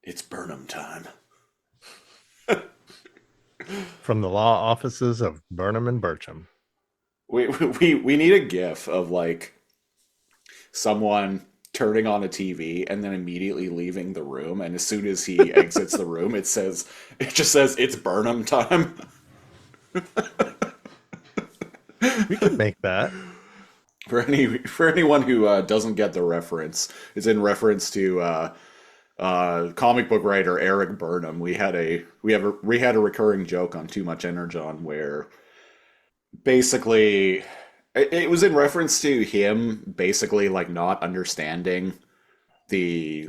It's Burnham time. From the law offices of Burnham and Bircham. We need a gif of like someone turning on a TV and then immediately leaving the room, and as soon as he exits the room, it just says it's Burnham time. We could make that. For anyone who doesn't get the reference, it's in reference to comic book writer Eric Burnham. We had a recurring joke on Too Much Energon where basically it was in reference to him basically like not understanding the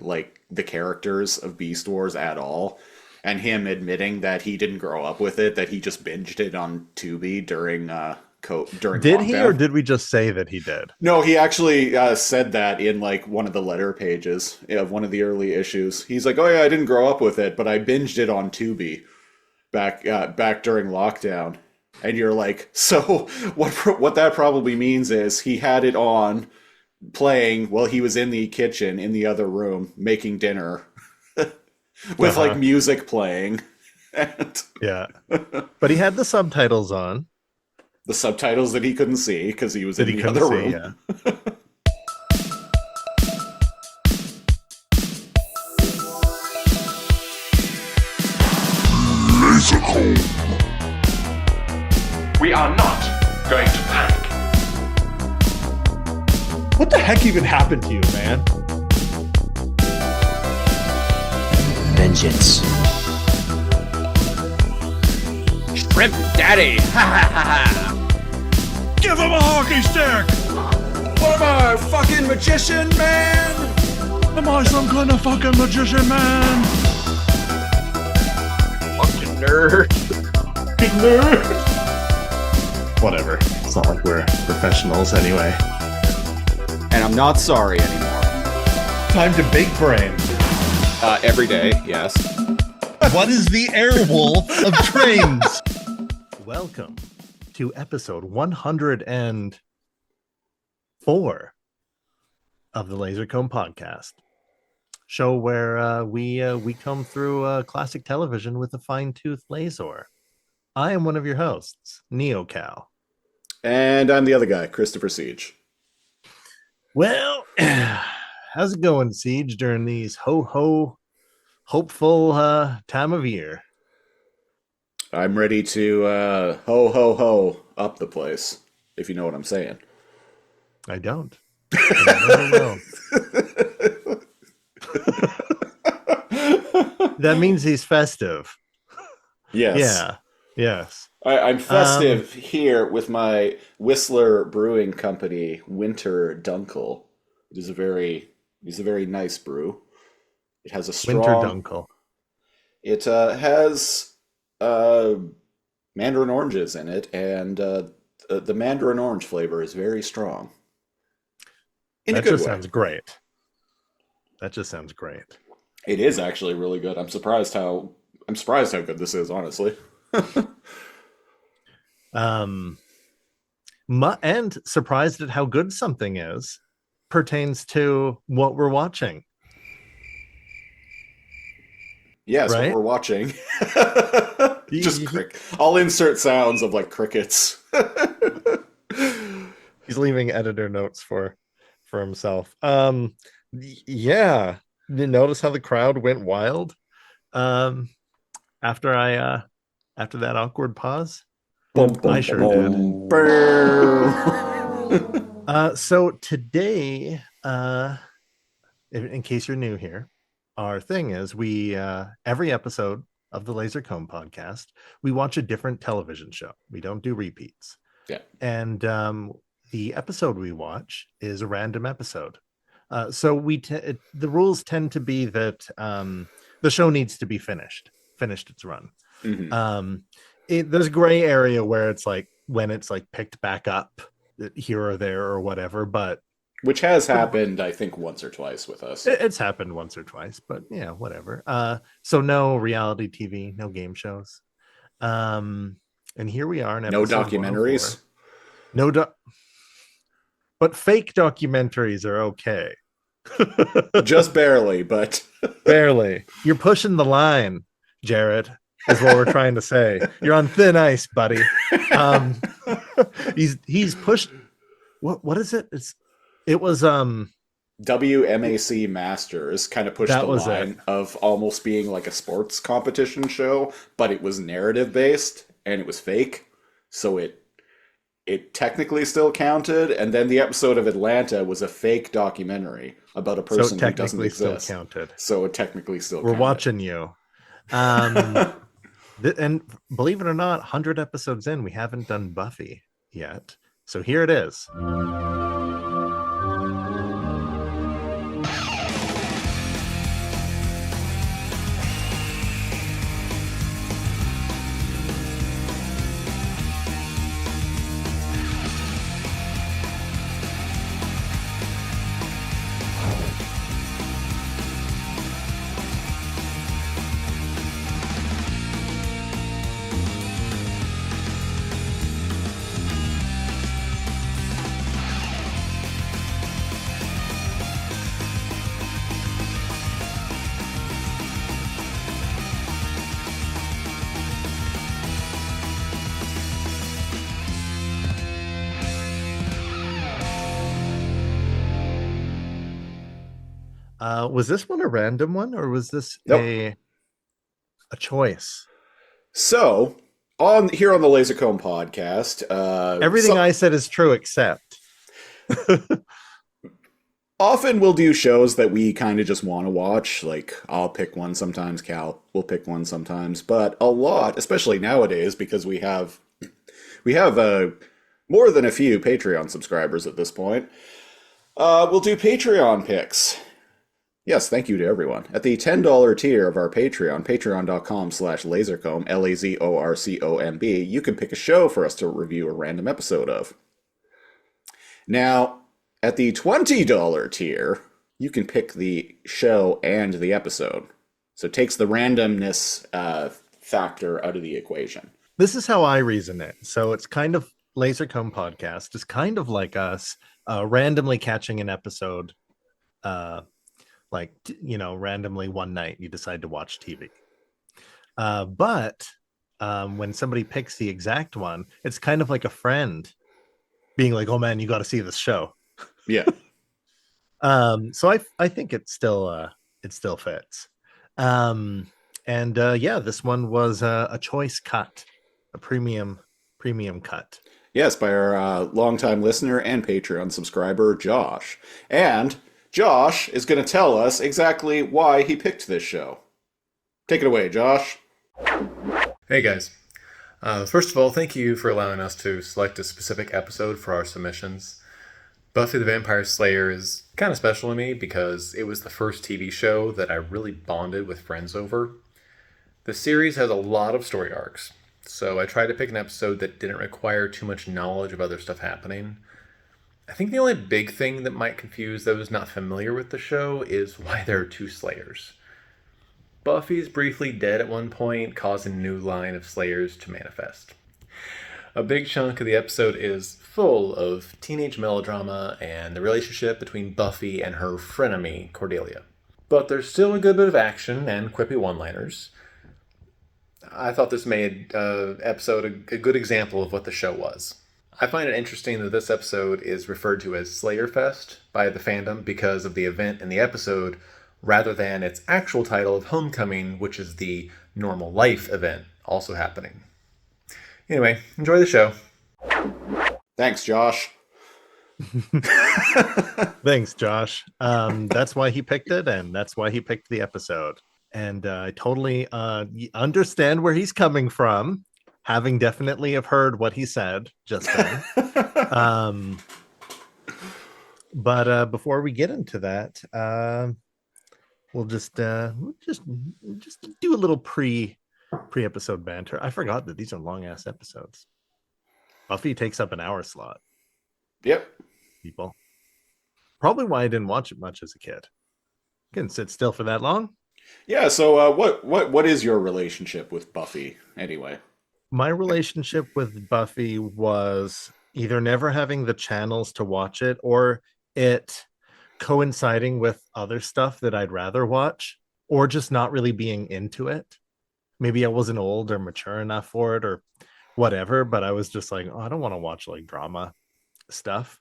characters of Beast Wars at all, and him admitting that he didn't grow up with it, that he just binged it on Tubi during Did he, or lockdown. did we just say that he did? No, he actually said that in like one of the letter pages of one of the early issues. He's like, "Oh yeah, I didn't grow up with it, but I binged it on Tubi back during lockdown." And you're like, "So what that probably means is he had it on playing while he was in the kitchen in the other room making dinner with like music playing." And Yeah. But he had the subtitles on the subtitles that he couldn't see because he was that in he the couldn't other see. room. Yeah. Lazor Comb. We are not going to panic. What the heck even happened to you, man? Vengeance. Shrimp Daddy! Ha ha ha ha! Give him a hockey stick! What am I, fucking magician, man? Am I some kind of fucking magician, man? Fucking nerd! Big nerd. Whatever. It's not like we're professionals anyway. And I'm not sorry anymore. Time to bake brain. Every day, yes. What is the Airwolf of trains? Welcome to episode 104 of the Lazor Comb podcast, show where we comb through classic television with a fine-tooth laser. I am one of your hosts, NeoCal. And I'm the other guy, Christopher Siege. Well, how's it going, Siege, during these hopeful time of year? I'm ready to ho up the place, if you know what I'm saying. I don't. I never will. That means he's festive. Yes. Yeah. Yes. I'm festive here with my Whistler Brewing Company Winter Dunkel. It is a very nice brew. It has a strong Winter Dunkel. It has mandarin oranges in it, and the mandarin orange flavor is very strong. In a That good just way. sounds great. That just sounds great. It is actually really good. I'm surprised how good this is, honestly. And surprised at how good something is pertains to what we're watching. Yes, Right? what we're watching. I'll insert sounds of like crickets. He's leaving editor notes for himself. Yeah. You notice how the crowd went wild after that awkward pause? I sure did. So today, in case you're new here, our thing is we every episode of the Lazor Comb podcast, we watch a different television show. We don't do repeats. Yeah. And the episode we watch is a random episode. So the rules tend to be that the show needs to be finished its run. Mm-hmm. There's a gray area where it's like when it's like picked back up here or there or whatever, but Which has happened, I think, once or twice with us. it's happened once or twice, but yeah, whatever. So no reality TV, no game shows. And here we are in No episode documentaries. 104. But fake documentaries are okay. Just barely, but Barely. You're pushing the line, Jared, is what we're trying to say. You're on thin ice, buddy. He's pushed. What is it? It was WMAC Masters kind of pushed That the was line of almost being like a sports competition show, but it was narrative based and it was fake. So it technically still counted. And then the episode of Atlanta was a fake documentary about a person who doesn't exist. Still counted. So it technically still We're counted. watching you. And believe it or not, 100 episodes in, we haven't done Buffy yet. So here it is. Was this one a random one, or was this a choice? So on here on the Lazor Comb podcast, Everything I said is true, except often we'll do shows that we kind of just want to watch. Like I'll pick one sometimes, Cal will pick one sometimes, but a lot, especially nowadays, because we have more than a few Patreon subscribers at this point. We'll do Patreon picks. Yes, thank you to everyone. At the $10 tier of our Patreon, patreon.com/lazorcomb, LAZORCOMB, you can pick a show for us to review a random episode of. Now, at the $20 tier, you can pick the show and the episode. So it takes the randomness factor out of the equation. this is how I reason it. So it's kind of Lazor Comb podcast is kind of like us randomly catching an episode, randomly one night you decide to watch TV. But when somebody picks the exact one, it's kind of like a friend being like, "Oh man, you got to see this show." Yeah. So I think it still fits. This one was a choice cut, a premium cut. Yes, by our longtime listener and Patreon subscriber, Josh. And Josh is going to tell us exactly why he picked this show. Take it away, Josh. Hey guys. First of all, thank you for allowing us to select a specific episode for our submissions. Buffy the Vampire Slayer is kind of special to me because it was the first TV show that I really bonded with friends over. The series has a lot of story arcs, so I tried to pick an episode that didn't require too much knowledge of other stuff happening. I think the only big thing that might confuse those not familiar with the show is why there are two Slayers. Buffy's briefly dead at one point, causing a new line of Slayers to manifest. A big chunk of the episode is full of teenage melodrama and the relationship between Buffy and her frenemy, Cordelia. But there's still a good bit of action and quippy one-liners. I thought this made episode a good example of what the show was. I find it interesting that this episode is referred to as Slayerfest by the fandom because of the event in the episode, rather than its actual title of Homecoming, which is the normal life event also happening. Anyway, enjoy the show. Thanks, Josh. Thanks, Josh. That's why he picked it, and that's why he picked the episode. And I totally understand where he's coming from, having definitely have heard what he said just then. But before we get into that, we'll just do a little pre-episode banter. I forgot that these are long ass episodes. Buffy takes up an hour slot. Yep. People. Probably why I didn't watch it much as a kid. Couldn't sit still for that long. Yeah, so what is your relationship with Buffy anyway? My relationship with Buffy was either never having the channels to watch it, or it coinciding with other stuff that I'd rather watch, or just not really being into it. Maybe I wasn't old or mature enough for it or whatever, but I was just like, oh, I don't want to watch like drama stuff.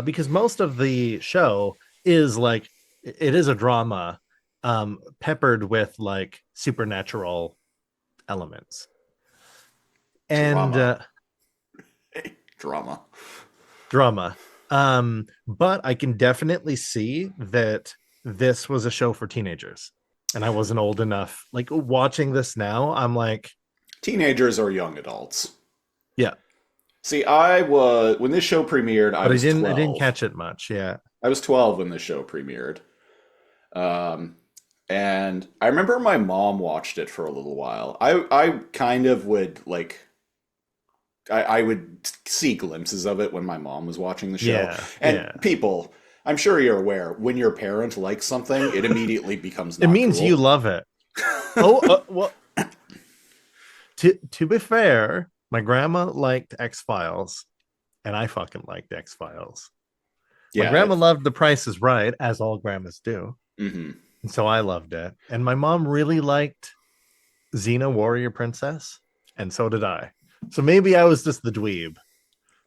Because most of the show is like, it is a drama, peppered with like supernatural elements. And Drama. drama. But I can definitely see that this was a show for teenagers, and I wasn't old enough. Like watching this now, I'm like, Teenagers or young adults. yeah. See, when this show premiered, I But was 12. I didn't catch it much. Yeah. I was 12 when the show premiered. And I remember my mom watched it for a little while. I kind of would like I would see glimpses of it when my mom was watching the show. Yeah, and yeah. people, I'm sure you're aware, when your parent likes something, it immediately becomes It not means cool. you love it. Well, to be fair, my grandma liked X-Files, and I fucking liked X-Files. My Yeah, grandma loved The Price is Right, as all grandmas do. hmm And so I loved it. And my mom really liked Xena Warrior Princess, and so did I. So maybe I was just the dweeb.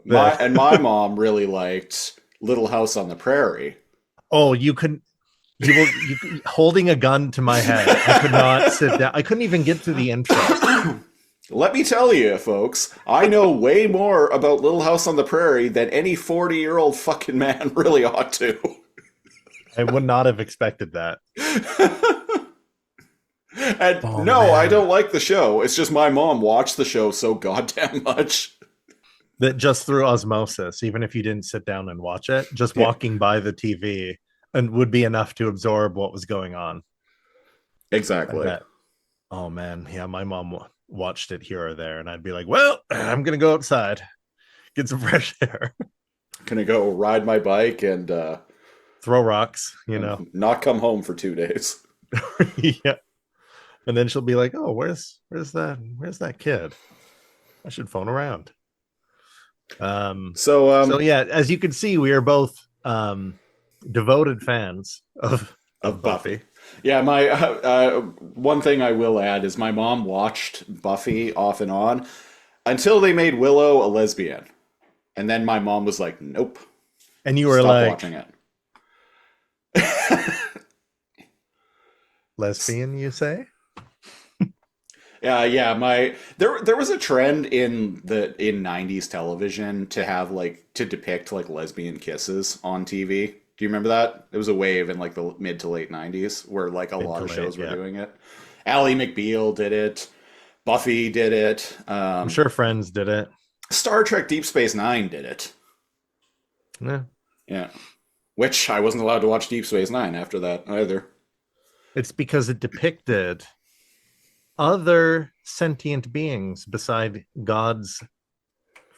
My mom really liked Little House on the Prairie. Oh, you holding a gun to my head. I could not sit down. I couldn't even get to the intro. Let me tell you, folks, I know way more about Little House on the Prairie than any 40-year-old fucking man really ought to. I would not have expected that. And Oh, no, man. I don't like the show. It's just my mom watched the show so goddamn much. That just through osmosis, even if you didn't sit down and watch it, just Yeah. walking by the TV and would be enough to absorb what was going on. Exactly. That- oh man, yeah, my mom watched it here or there, and I'd be like, "Well, I'm gonna go outside, get some fresh air, Gonna go ride my bike and throw rocks," you know. not come home for 2 days. Yeah, and then she'll be like, "Oh, where's that kid? I should phone around." So yeah, as you can see, we are both devoted fans of Buffy. Yeah, my one thing I will add is my mom watched Buffy off and on until they made Willow a lesbian, and then my mom was like, "Nope." And you were Stop like, watching it. lesbian, you say? Yeah. There was a trend in 90s television to have to depict like lesbian kisses on TV. Do you remember that? It was a wave in like the mid to late 90s where like a lot of shows were doing it. Ally McBeal did it. Buffy did it. I'm sure Friends did it. Star Trek Deep Space Nine did it. Yeah. Yeah. Which I wasn't allowed to watch Deep Space Nine after that either. It's because it depicted other sentient beings beside God's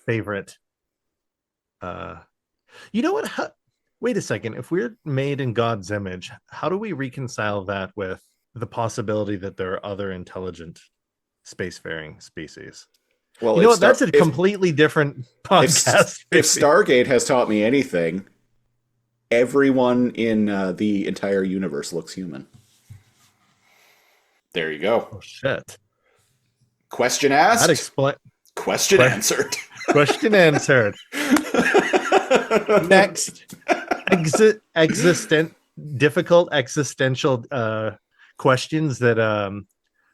favorite. You know what? Wait a second. If we're made in God's image, how do we reconcile that with the possibility that there are other intelligent spacefaring species? Well, You know what? That's a completely different podcast. If Stargate has taught me anything, everyone in the entire universe looks human. There you go. Oh shit! Question asked. That explain. Question answered. Question answered. Next, difficult existential questions that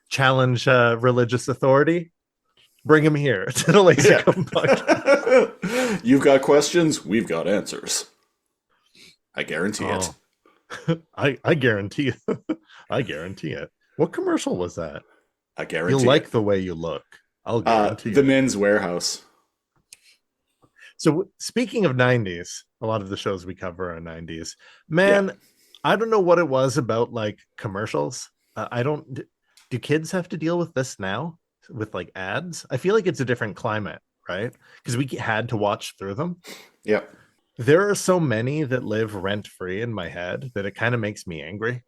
challenge religious authority. Bring them here to the Lazor Comb podcast. You've got questions. We've got answers. I guarantee it. I guarantee it. I guarantee it. What commercial was that? I guarantee You like it. the way you look. I'll guarantee The you. Men's Warehouse. So speaking of 90s, a lot of the shows we cover are 90s. Man, I don't know what it was about like commercials. Do kids have to deal with this now with like ads? I feel like it's a different climate, right? Because we had to watch through them. Yep. There are so many that live rent free in my head that it kind of makes me angry.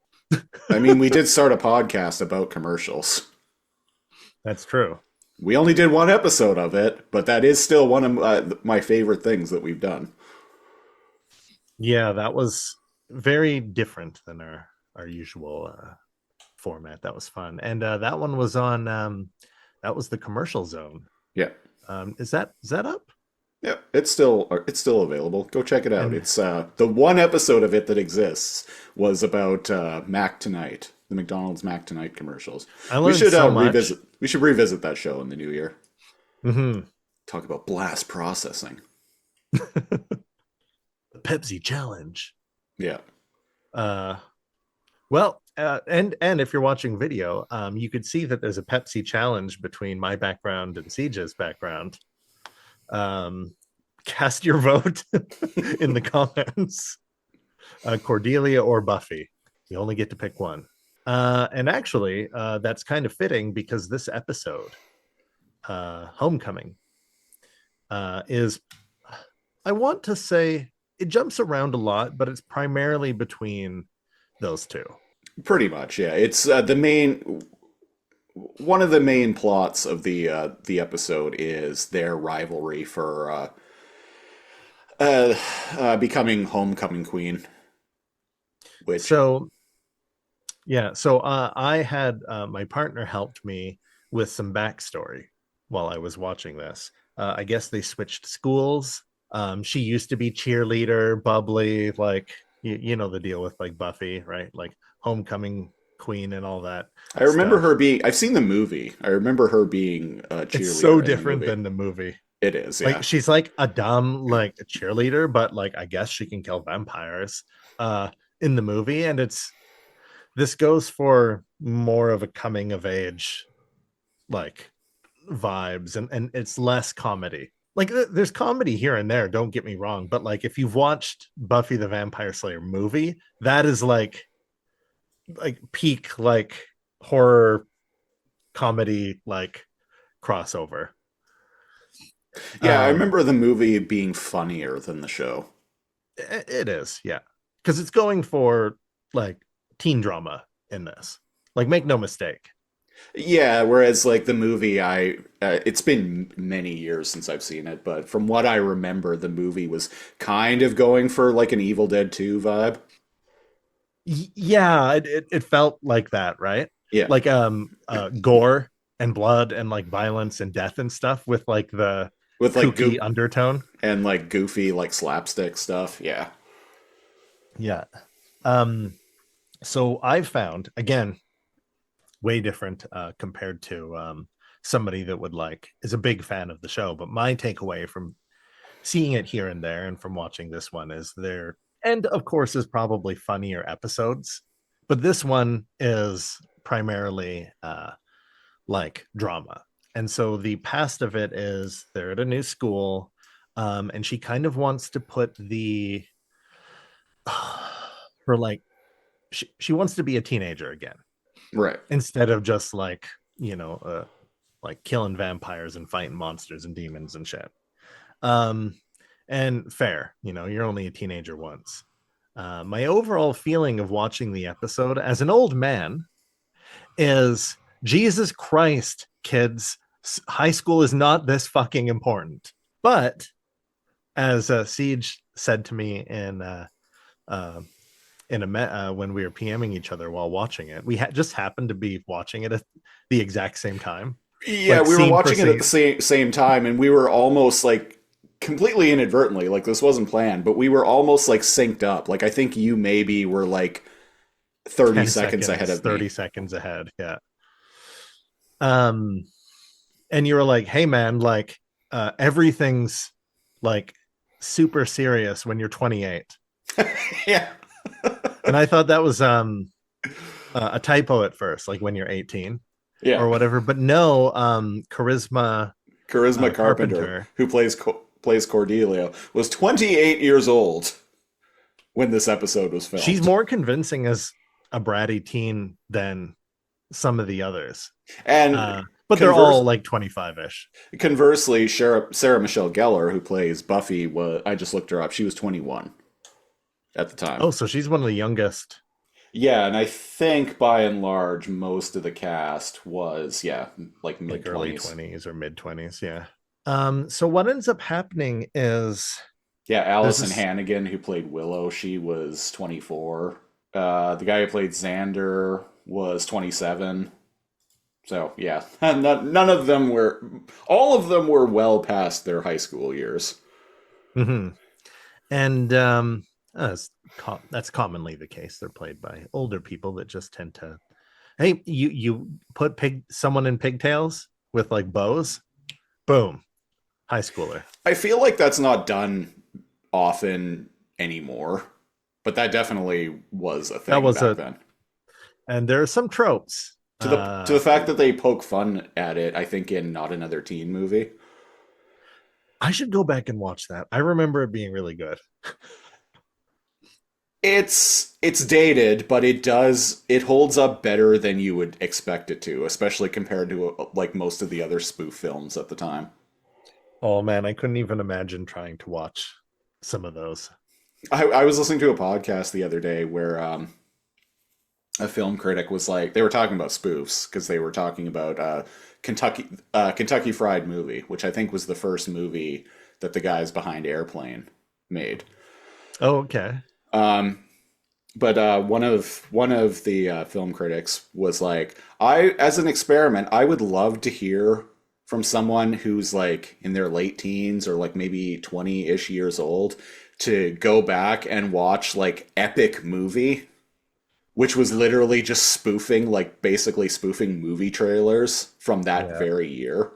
I mean, we did start a podcast about commercials. That's true. We only did one episode of it, but that is still one of my favorite things that we've done. Yeah, that was very different than our usual format. That was fun, and that one was on. That was the commercial zone. Yeah. Is that up? Yeah, it's still available. Go check it out. And- It's the one episode of it that exists was about Mac Tonight, the McDonald's Mac Tonight commercials. I We learned should so much. revisit. We should revisit that show in the new year. Mhm. Talk about blast processing. The Pepsi challenge. Yeah. Well, and if you're watching video, you could see that there's a Pepsi challenge between my background and Siege's background. Cast your vote in the comments. Cordelia or Buffy. You only get to pick one. And actually, that's kind of fitting because this episode, Homecoming, is, I want to say, it jumps around a lot, but it's primarily between those two. Pretty much, yeah. It's one of the main plots of the episode is their rivalry for becoming homecoming queen. So I had my partner helped me with some backstory while I was watching this. I guess they switched schools. She used to be cheerleader, bubbly, like you know the deal with like Buffy, right? Like homecoming queen and all that. I remember stuff. her being. I've seen the movie. I remember her being a cheerleader. It's so in the different movie. than the movie. It is. Yeah. Like she's like a dumb like a cheerleader, but like I guess she can kill vampires in the movie, and this goes for more of a coming of age like vibes, and it's less comedy. Like there's comedy here and there, don't get me wrong, but like if you've watched Buffy the Vampire Slayer movie, that is like peak like horror comedy like crossover. Yeah, I remember the movie being funnier than the show. It is, yeah, because it's going for like teen drama in this. Like, make no mistake. Yeah, whereas like the movie, it's been many years since I've seen it, but from what I remember, the movie was kind of going for like an Evil Dead 2 vibe. Yeah, it felt like that, right? Yeah, Like gore and blood and like violence and death and stuff with like the with like kooky undertone and like goofy like slapstick stuff. Yeah. Yeah. So I've found, again, way different compared to somebody that would like is a big fan of the show, but my takeaway from seeing it here and there and from watching this one is there, and of course is probably funnier episodes, but this one is primarily like drama. And so the past of it is they're at a new school, and she kind of wants to put the her like she wants to be a teenager again, Right. instead of just like like killing vampires and fighting monsters and demons and shit. And fair, you're only a teenager once. My overall feeling of watching the episode as an old man is, Jesus Christ, kids, high school is not this fucking important. But as Siege said to me when we were PMing each other while watching it, we just happened to be watching it at the exact same time. Yeah, Like, we were scene watching for it at the same time, and we were almost like completely inadvertently, like this wasn't planned, but we were almost like synced up. Like I think you maybe were like 30 10 seconds ahead of 30 me. seconds ahead, yeah. And you were like, hey man, like everything's like super serious when you're 28. Yeah. And I thought that was a typo at first, like when you're 18 Yeah. or whatever, but no. Charisma Carpenter, who plays Cordelia, was 28 years old when this episode was filmed. She's more convincing as a bratty teen than some of the others, and but they're all like 25-ish. Conversely, Sarah Michelle Gellar, who plays Buffy, I just looked her up. She was 21 at the time. Oh, so she's one of the youngest. Yeah, and I think by and large, most of the cast was, like mid Like early 20s. 20s or mid 20s, yeah. So what ends up happening is Yeah, Allison This is- Hannigan, who played Willow, she was 24. The guy who played Xander was 27. So yeah, none of them were. All of them were well past their high school years. Mhm. And that's commonly the case. They're played by older people that just tend to. Hey, you put someone in pigtails with like bows, boom, high schooler. I feel like that's not done often anymore, but that definitely was a thing That was back then. And there are some tropes. To the fact that they poke fun at it, I think in Not Another Teen Movie. I should go back and watch that. I remember it being really good. It's dated, but it holds up better than you would expect it to, especially compared to like most of the other spoof films at the time. Oh man, I couldn't even imagine trying to watch some of those. I was listening to a podcast the other day where a film critic was like, they were talking about spoofs because they were talking about Kentucky Fried Movie, which I think was the first movie that the guys behind Airplane made. Oh, okay. But one of the film critics was like, as an experiment, I would love to hear from someone who's like in their late teens or like maybe 20-ish years old to go back and watch like Epic Movie, which was literally just basically spoofing movie trailers from that very year.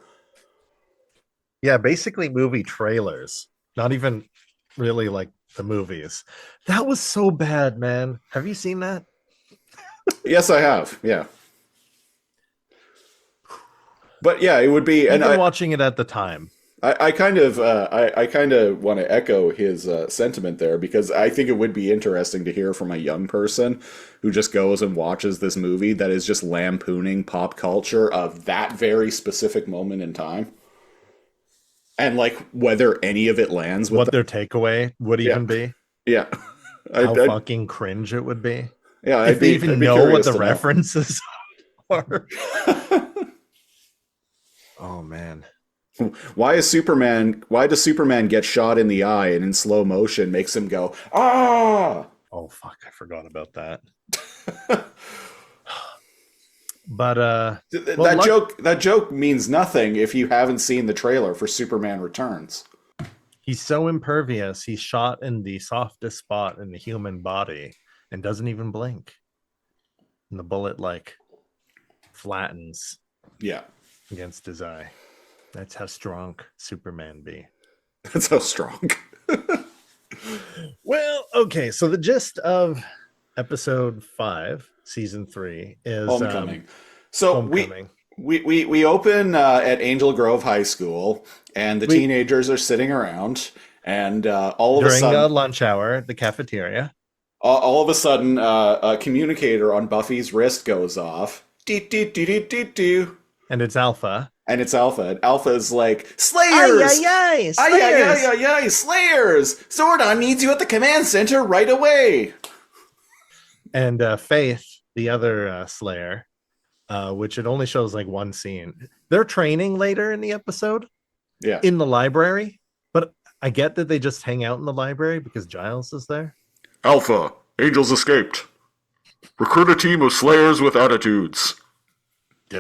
Yeah, basically movie trailers, not even really like the movies. That was so bad, man. Have you seen that? Yes, I have. Yeah. But yeah, it would be, and Even watching it at the time. I kind of want to echo his sentiment there, because I think it would be interesting to hear from a young person who just goes and watches this movie that is just lampooning pop culture of that very specific moment in time, and like whether any of it lands with what their takeaway would even be. Yeah, How fucking cringe it would be. Yeah, if they even know what the references are. Oh man. Why does Superman get shot in the eye and in slow motion makes him go, ah? Oh fuck, I forgot about that. But that joke means nothing if you haven't seen the trailer for Superman Returns. He's so impervious, he's shot in the softest spot in the human body and doesn't even blink. And the bullet like flattens against his eye. That's how strong Superman be. That's how strong. Well, okay. So the gist of episode 5, season 3 is Homecoming. So Homecoming. We open at Angel Grove High School, and the teenagers are sitting around, and all of a sudden, during lunch hour at the cafeteria, all of a sudden, a communicator on Buffy's wrist goes off. And it's Alpha. And Alpha is like, Slayers! Slayers! Slayers! Zordon needs you at the command center right away! And Faith, the other Slayer, which it only shows like one scene. They're training later in the episode. Yeah. In the library. But I get that they just hang out in the library because Giles is there. Alpha, Angels escaped. Recruit a team of Slayers with attitudes. So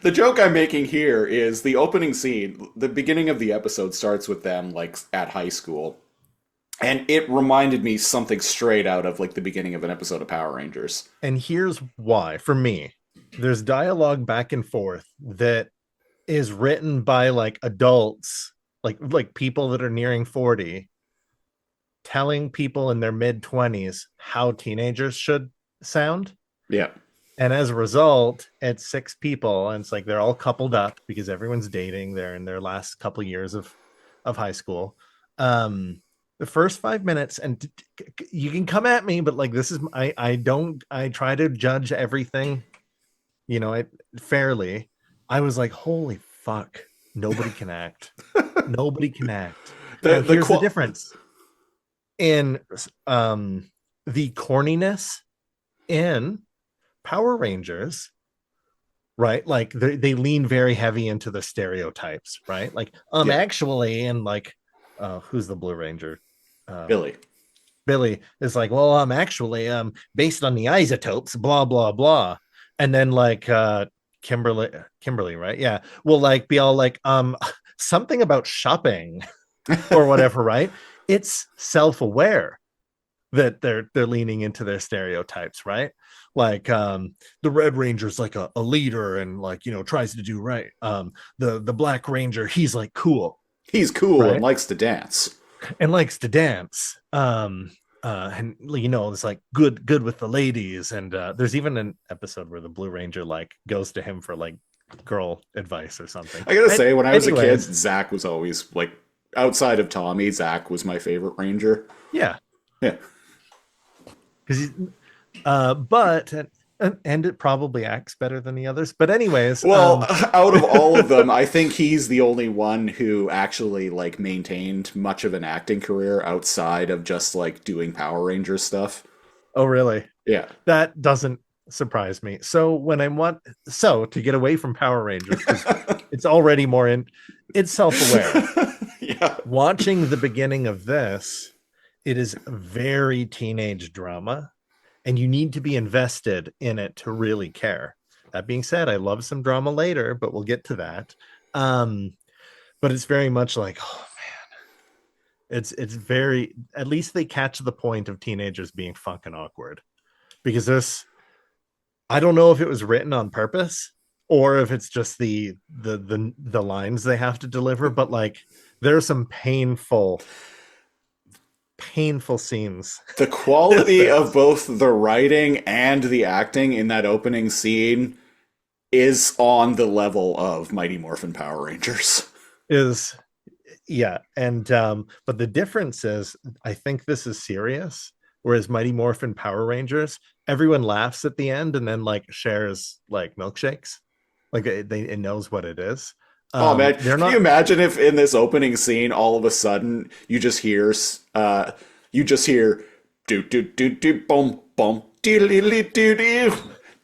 the joke I'm making here is the opening scene, the beginning of the episode starts with them like at high school, and it reminded me something straight out of like the beginning of an episode of Power Rangers. And here's why. For me, there's dialogue back and forth that is written by like adults, like people that are nearing 40, telling people in their mid-20s how teenagers should sound. Yeah. And as a result, it's 6 people, and it's like they're all coupled up because everyone's dating. They're in their last couple years of high school. The first 5 minutes, and you can come at me, but like this is I try to judge everything, fairly. I was like, holy fuck, nobody can act. Nobody can act. Here's the difference in the corniness in Power Rangers right? Like they lean very heavy into the stereotypes, right? Like Yeah. actually, and like who's the Blue Ranger? Billy. Billy is like, well, actually based on the isotopes, blah blah blah. And then like Kimberly, right? Yeah, will like be all like something about shopping or whatever, right? It's self-aware that they're leaning into their stereotypes, right? Like the Red Ranger's like a leader and like, you know, tries to do right. The Black Ranger, he's like cool He's cool Right. and likes to dance. and likes to dance. And you know, it's like good with the ladies. And there's even an episode where the Blue Ranger like goes to him for like girl advice or something. I gotta say, when I was a kid, Anyways. Zach was always like, outside of Tommy, Zach was my favorite Ranger. Yeah, Yeah. because but and it probably acts better than the others. But anyways, Well, out of all of them, I think he's the only one who actually like maintained much of an acting career outside of just like doing Power Ranger stuff. oh really? Yeah. That doesn't surprise me. So when to get away from Power Rangers, 'cause it's already more it's self-aware. Yeah. Watching the beginning of this, it is very teenage drama, and you need to be invested in it to really care. That being said, I love some drama later, but we'll get to that. But it's very much like, oh man, it's very, at least they catch the point of teenagers being fucking awkward, because this, I don't know if it was written on purpose or if it's just the lines they have to deliver, but like there's some painful scenes. The quality of both the writing and the acting in that opening scene is on the level of Mighty Morphin Power Rangers. Is yeah, and but the difference is I think this is serious, whereas Mighty Morphin Power Rangers, everyone laughs at the end and then like shares like milkshakes, like it knows what it is. Oh man, they're can not. you imagine if in this opening scene all of a sudden you just hear do do do do boom boom diddly doo doo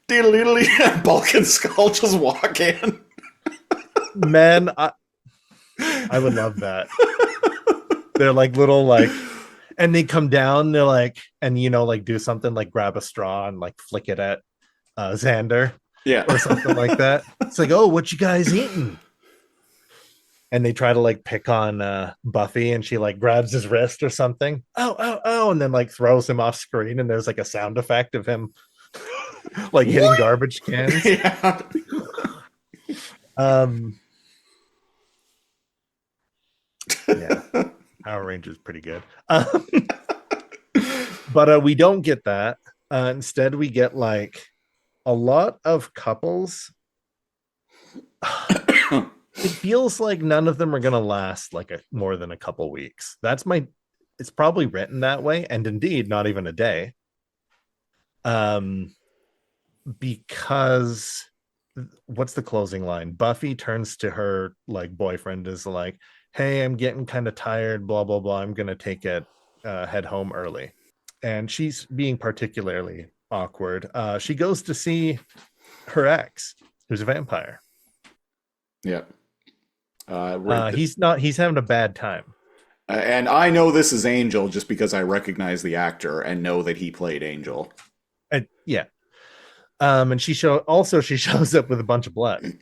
diddly, and Bulk and Skull just walk in. Man, I would love that. They're like little like, and they come down, they're like, and you know, like do something like grab a straw and like flick it at Xander Yeah. or something like that. It's like, oh, what you guys eating? And they try to like pick on Buffy, and she like grabs his wrist or something. Oh, and then like throws him off screen, and there's like a sound effect of him like hitting garbage cans. Yeah. Yeah, Power Rangers pretty good. But we don't get that. Instead, we get like a lot of couples. It feels like none of them are going to last like more than a couple weeks. It's probably written that way, and indeed not even a day. Because what's the closing line? Buffy turns to her like boyfriend, is like, hey, I'm getting kind of tired, blah blah blah, I'm gonna head home early. And she's being particularly awkward. She goes to see her ex, who's a vampire. Yeah. He's having a bad time. And I know this is Angel just because I recognize the actor and know that he played Angel. Yeah. And she shows up with a bunch of blood.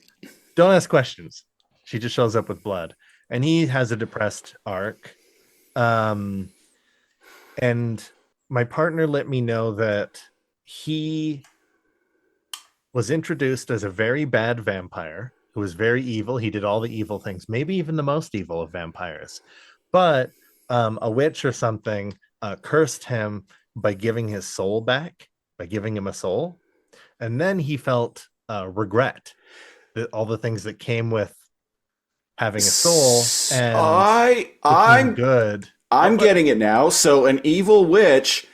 Don't ask questions. She just shows up with blood. And he has a depressed arc. And my partner let me know that he was introduced as a very bad vampire who was very evil. He did all the evil things, maybe even the most evil of vampires. But a witch or something cursed him by giving his soul back, by giving him a soul. And then he felt regret, that all the things that came with having a soul. And I'm good. I'm getting it now. So an evil witch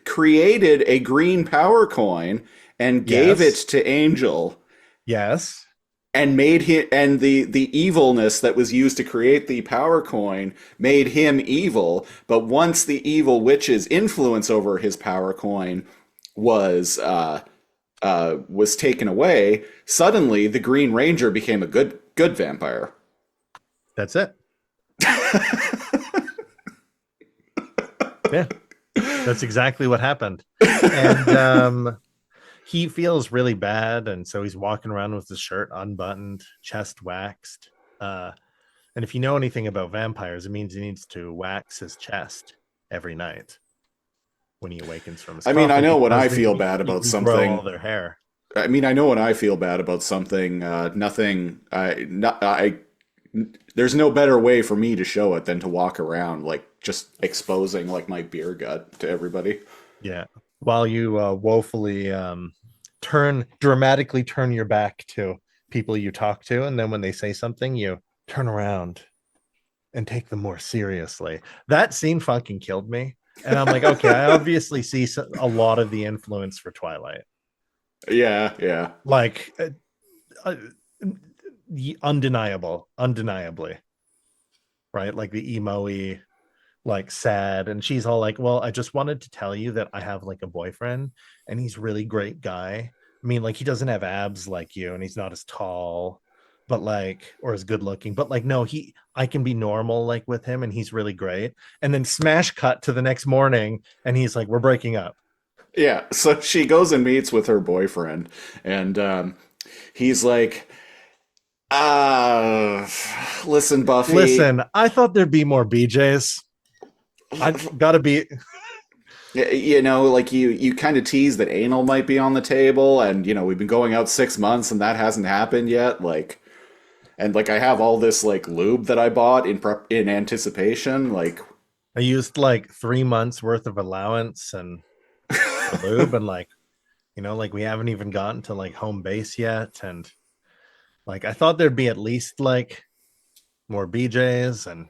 created a green power coin and gave it to Angel. Yes. And made him, and the evilness that was used to create the power coin made him evil. But once the evil witch's influence over his power coin was was taken away, suddenly the Green Ranger became a good vampire. That's it. Yeah, that's exactly what happened. And he feels really bad, and so he's walking around with his shirt unbuttoned, chest waxed. And if you know anything about vampires, it means he needs to wax his chest every night when he awakens from his I mean, I coffin, know when I because feel they bad about regrow something. all their hair. I mean, I know when I feel bad about something, nothing. There's no better way for me to show it than to walk around like just exposing like my beer gut to everybody. Yeah, while you woefully dramatically turn your back to people you talk to, and then when they say something, you turn around and take them more seriously. That scene fucking killed me, and I'm like, okay, I obviously see a lot of the influence for Twilight. Yeah. Like undeniably, right? Like the emo-y, like sad, and she's all like, well, I just wanted to tell you that I have like a boyfriend, and he's really great guy. I mean, like, he doesn't have abs like you, and he's not as tall, but like, or as good looking, but like, no, I can be normal like with him, and he's really great. And then smash cut to the next morning, and he's like, we're breaking up. Yeah, so she goes and meets with her boyfriend, and he's like, listen, Buffy. Listen, I thought there'd be more BJs. I've got to be. You know, like you kind of tease that anal might be on the table, and we've been going out 6 months, and that hasn't happened yet. Like, and like I have all this like lube that I bought in anticipation. Like, I used like 3 months worth of allowance and lube, and like, like we haven't even gotten to like home base yet, and like I thought there'd be at least like more BJs, and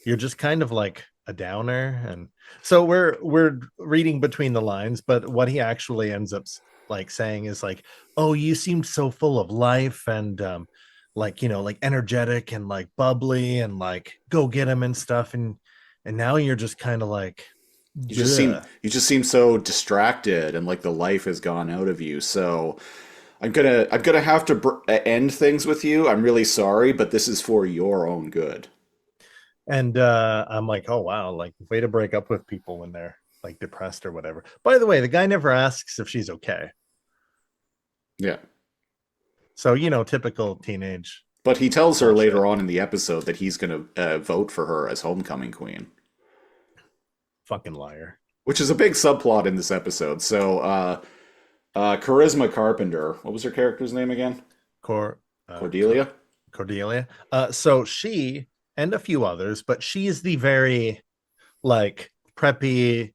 you're just kind of like a downer. And so we're reading between the lines, but what he actually ends up like saying is like, oh, you seemed so full of life, and like like energetic and like bubbly and like go get him and stuff, and now you're just kind of like, you just seem so distracted, and like the life has gone out of you. So I'm gonna have to end things with you. I'm really sorry, but this is for your own good. And I'm like, oh wow, like way to break up with people when they're like depressed or whatever. By the way, the guy never asks if she's okay. Yeah. So typical teenage. But he tells her later on in the episode that he's gonna vote for her as homecoming queen. Fucking liar. Which is a big subplot in this episode. So Charisma Carpenter, what was her character's name again? Cordelia. Cordelia. So she and a few others, but she is the very like preppy,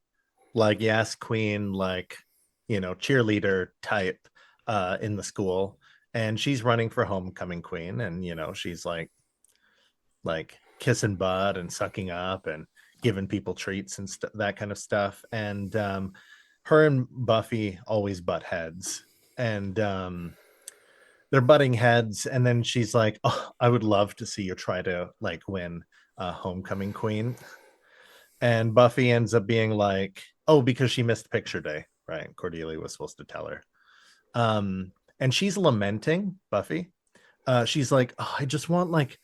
like yes queen, like cheerleader type in the school, and she's running for homecoming queen, and she's like kissing butt and sucking up and giving people treats and that kind of stuff. And her and Buffy always butt heads, and they're butting heads, and then she's like, oh, I would love to see you try to like win homecoming queen. And Buffy ends up being like, oh, because she missed picture day, right? Cordelia was supposed to tell her. And she's lamenting, Buffy. She's like, oh, I just want like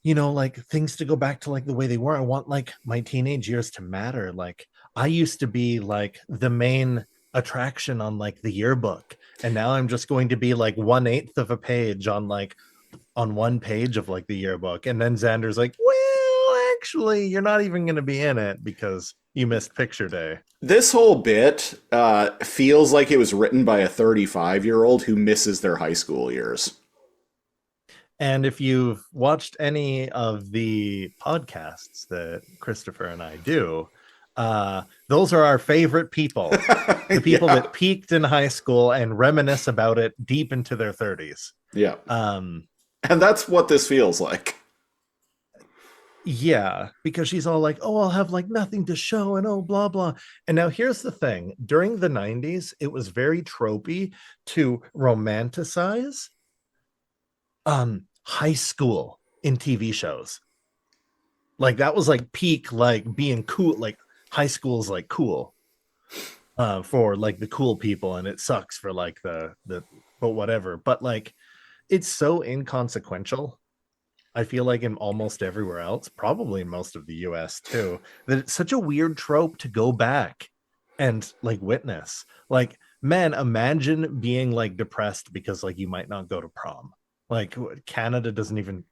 like things to go back to like the way they were. I want like my teenage years to matter. Like I used to be like the main attraction on like the yearbook, and now I'm just going to be like 1/8 of a page on one page of like the yearbook. And then Xander's like, well, actually you're not even going to be in it because you missed picture day. This whole bit feels like it was written by a 35-year-old who misses their high school years. And if you've watched any of the podcasts that Christopher and I do, those are our favorite people. The people that peaked in high school and reminisce about it deep into their 30s. Yeah. And that's what this feels like. Yeah, because she's all like, oh, I'll have like nothing to show and oh, blah, blah. And now here's the thing. During the 90s, it was very tropey to romanticize high school in TV shows. Like that was like peak, like being cool, like high school's like cool. for like the cool people, and it sucks for like the but whatever. But like, it's so inconsequential. I feel like in almost everywhere else, probably in most of the US too, that it's such a weird trope to go back and like witness. Like, man, imagine being like depressed because like you might not go to prom. Like Canada doesn't even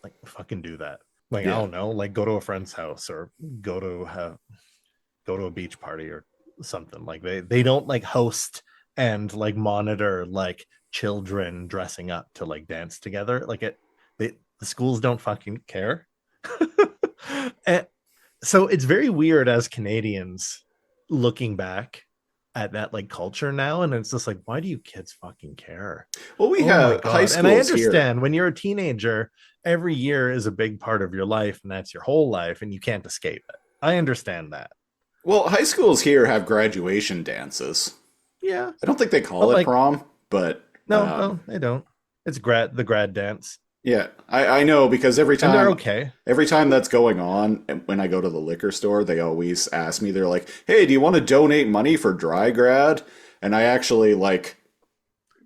like fucking do that. Like, I Yeah. don't know, like go to a friend's house or go to a beach party or something. Like they don't like host and like monitor like children dressing up to like dance together. Like the schools don't fucking care. And so it's very weird as Canadians looking back at that like culture now, and it's just like, why do you kids fucking care? Well, we Oh my have God. high schools And I here. understand when you're a teenager, every year is a big part of your life, and that's your whole life, and you can't escape it. I understand that. Well, high schools here have graduation dances. Yeah. I don't think they call But, it like, prom, but No, they don't. It's the grad dance. yeah, I know because every And they're time okay. every time that's going on, and when I go to the liquor store, they always ask me. They're like, "Hey, do you want to donate money for dry grad?" And I actually like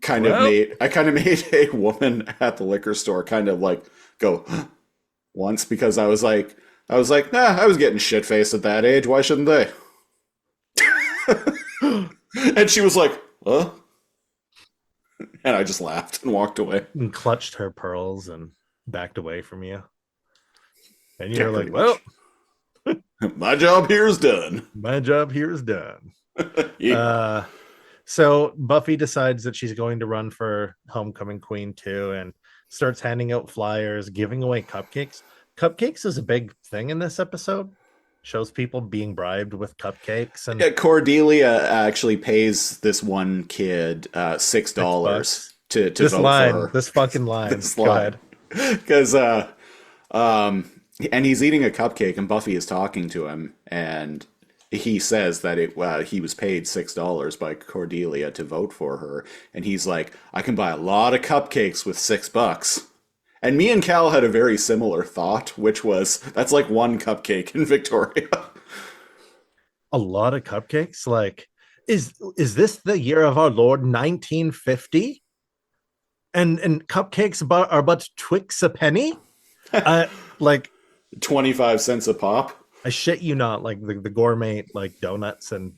kind of made a woman at the liquor store kind of like go once because I was like, nah, I was getting shit faced at that age. Why shouldn't they? And she was like, huh? And I just laughed and walked away. And clutched her pearls and backed away from you. And Yeah, you're like, pretty well, my job here is done. my job here is done. Yeah. So Buffy decides that she's going to run for homecoming queen too, and starts handing out flyers, giving away cupcakes. Cupcakes is a big thing in this episode. Shows people being bribed with cupcakes, and Yeah, Cordelia actually pays this one kid $6 to this vote line, for her. this fucking line. This Go line. ahead. Because and he's eating a cupcake, and Buffy is talking to him, and he says that he was paid $6 by Cordelia to vote for her, and he's like, I can buy a lot of cupcakes with $6. And me and Cal had a very similar thought, which was that's like one cupcake in Victoria. A lot of cupcakes. Like, is this the year of our Lord 1950? And cupcakes are but Twix a penny? Like 25 cents a pop. I shit you not, like the gourmet like donuts and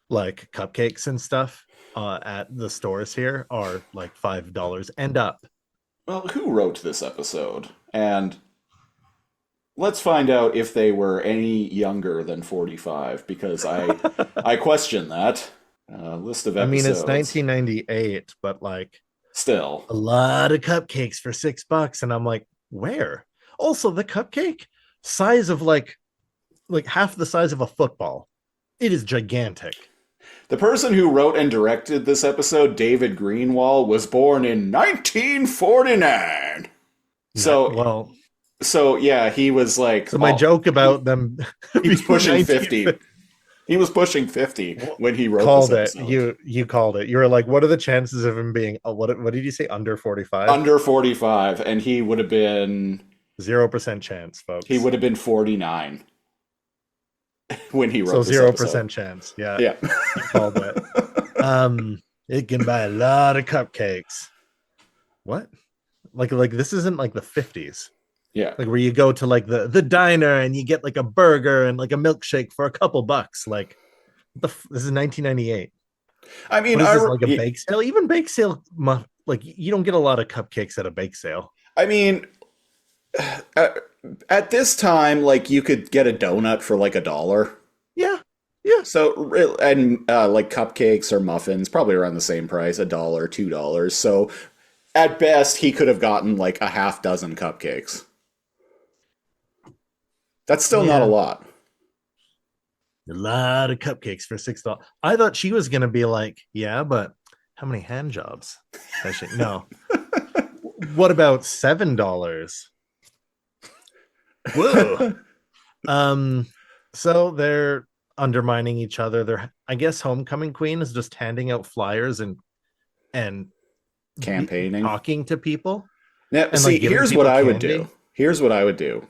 like cupcakes and stuff at the stores here are like $5 and up. Well, who wrote this episode? And let's find out if they were any younger than 45, because I question that. List of I mean, episodes. it's 1998, but like Still. a lot of cupcakes for $6, and I'm like, where? Also, the cupcake size of like half the size of a football. It is gigantic. The person who wrote and directed this episode, David Greenwald, was born in 1949. So yeah, he was like. So my joke about them. He was pushing 50. He was pushing 50 when he wrote this episode. You called it. You were like, what are the chances of him being? What did you say? Under 45. Under 45, and he would have been 0% chance, folks. He would have been 49 when he wrote. So this 0% episode. chance. Yeah. Yeah. You called it. It can buy a lot of cupcakes. What? Like this isn't like the 50s. Yeah. Like where you go to like the diner and you get like a burger and like a milkshake for a couple bucks. Like this is 1998. I mean, like a bake sale. Even bake sale, like you don't get a lot of cupcakes at a bake sale. I mean, at this time, like you could get a donut for like $1. Yeah. So and like cupcakes or muffins, probably around the same price, $1, $2. So at best, he could have gotten like a half dozen cupcakes. That's still not a lot. A lot of cupcakes for $6. I thought she was gonna be like, yeah, but how many hand jobs? No. What about $7? Whoa. So they're undermining each other. I guess homecoming queen is just handing out flyers and Campaigning, talking to people. Now, and, see, like, giving here's people what I would candy. do. Here's what I would do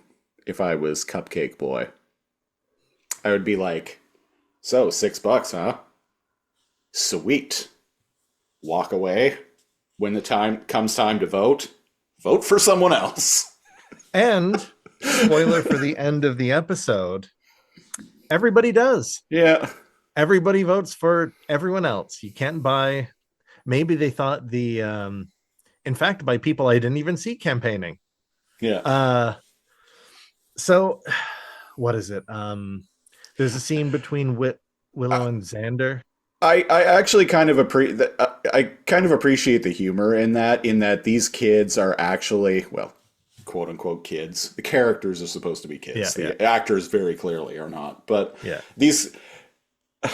if I was Cupcake Boy. I would be like, So, $6, huh? Sweet. Walk away. When the time comes time to vote for someone else. And spoiler for the end of the episode, everybody does. Yeah. Everybody votes for everyone else. You can't buy. Maybe they thought in fact, by people I didn't even see campaigning. Yeah. So what is it? There's a scene between Willow and Xander. I actually kind of appreciate the humor in that these kids are actually, well, quote unquote kids. The characters are supposed to be kids. The actors very clearly are not. But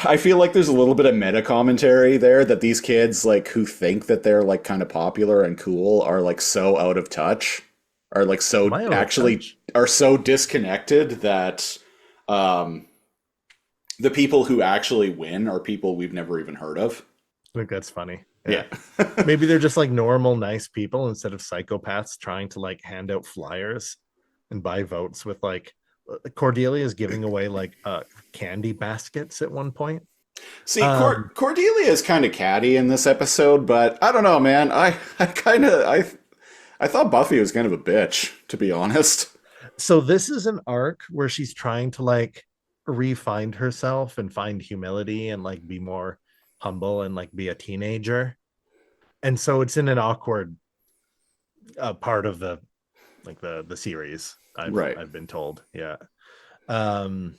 I feel like there's a little bit of meta commentary there that these kids like who think that they're like kind of popular and cool are like so out of touch, are like so actually are so disconnected that the people who actually win are people we've never even heard of. I think that's funny. Yeah. Maybe they're just like normal, nice people instead of psychopaths trying to like hand out flyers and buy votes with like Cordelia is giving away like candy baskets at one point. See, Cordelia is kind of catty in this episode, but I don't know, man. I thought Buffy was kind of a bitch, to be honest. So this is an arc where she's trying to like re-find herself and find humility and like be more humble and like be a teenager. And so it's in an awkward part of the series. I've been told. Yeah. Well,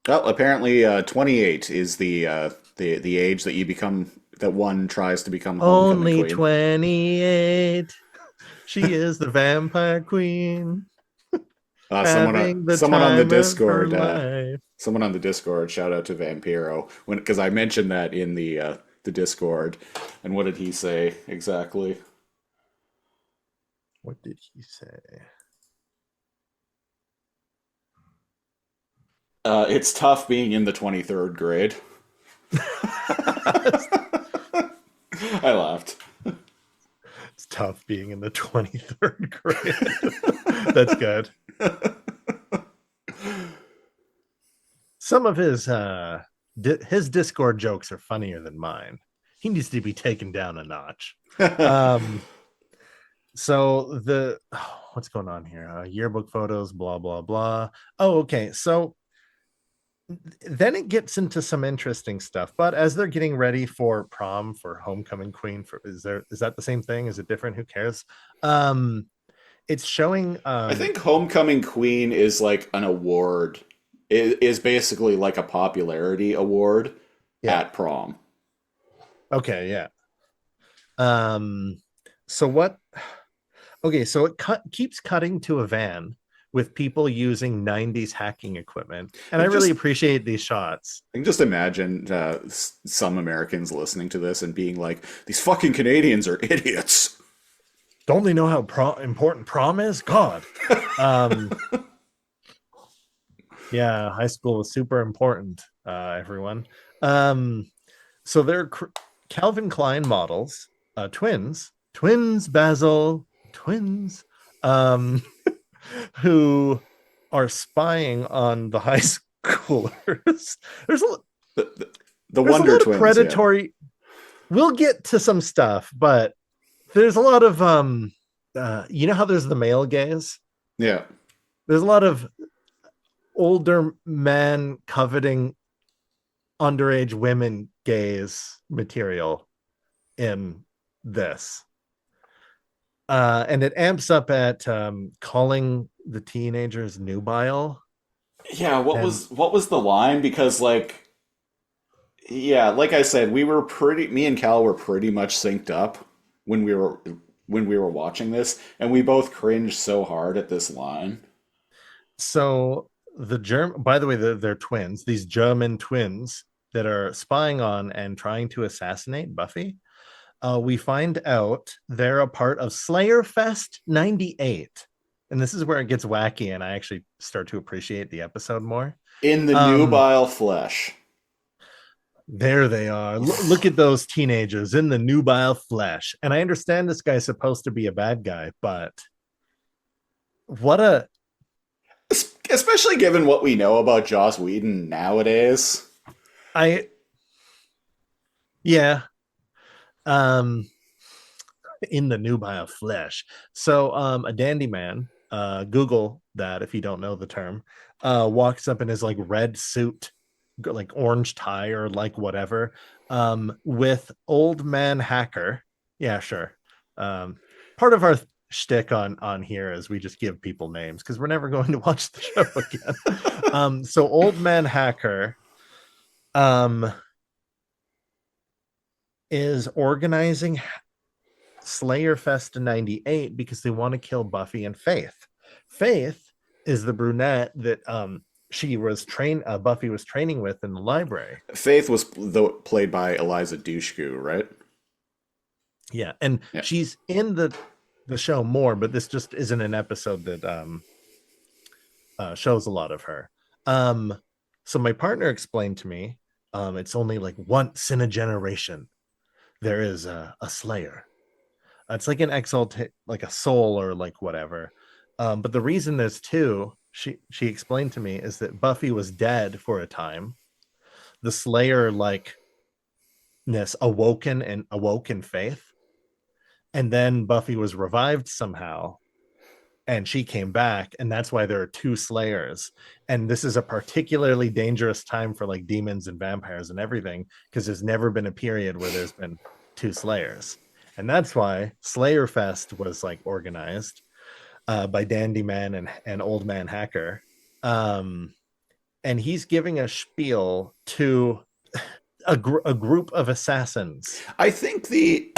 apparently 28 is the age that you become, that one tries to become only queen. 28. She is the vampire queen. Someone on the Discord, shout out to Vampiro, because I mentioned that in the Discord. And what did he say exactly? What did he say? It's tough being in the 23rd grade. I laughed. It's tough being in the 23rd grade. That's good. Some of his Discord jokes are funnier than mine. He needs to be taken down a notch. So what's going on here? Yearbook photos, blah blah blah. Oh, okay. So then it gets into some interesting stuff. But as they're getting ready for prom, for homecoming queen, is that the same thing? Is it different? Who cares? It's showing. I think homecoming queen is like an award. It is basically like a popularity award at prom. Okay, yeah. So what? Okay, so it keeps cutting to a van with people using 90s hacking equipment. And I really appreciate these shots. I can just imagine some Americans listening to this and being like, these fucking Canadians are idiots. Don't they know how important prom is? God. Yeah, high school was super important, everyone. So they're Calvin Klein models, twins, Basil, twins, who are spying on the high schoolers. There's the Wonder a lot Twins, of predatory. Yeah. We'll get to some stuff, but there's a lot of you know how there's the male gaze? Yeah. There's a lot of older man coveting underage women gaze material in this. And it amps up at calling the teenagers nubile. Yeah, what was the line? Because like I said, me and Cal were pretty much synced up when we were watching this, and we both cringed so hard at this line. So by the way, they're twins, these German twins that are spying on and trying to assassinate Buffy. We find out they're a part of Slayerfest 98. And this is where it gets wacky, and I actually start to appreciate the episode more. In the nubile flesh. There they are. Look at those teenagers in the nubile flesh. And I understand this guy's supposed to be a bad guy, but especially given what we know about Joss Whedon nowadays. I yeah. Um, in the nubile flesh. So a dandy man, Google that if you don't know the term, walks up in his like red suit, like orange tie or like whatever, with old man hacker. Yeah, sure. Um, part of our shtick on here is we just give people names because we're never going to watch the show again. So old man hacker um is organizing Slayerfest in 98 because they want to kill Buffy and Faith. Faith is the brunette that Buffy was training with in the library. Faith was played by Eliza Dushku, right? Yeah, and Yeah. she's in the show more, but this just isn't an episode that shows a lot of her. So my partner explained to me, it's only like once in a generation there is a Slayer. It's like an like a soul or like whatever. But the reason there's two, she explained to me, is that Buffy was dead for a time. The Slayer likeness awoke in Faith, and then Buffy was revived somehow, and she came back, and that's why there are two Slayers. And this is a particularly dangerous time for like demons and vampires and everything, because there's never been a period where there's been two Slayers. And that's why Slayerfest was like organized by Dandy Man and Old Man Hacker. And he's giving a spiel to a group of assassins. I think the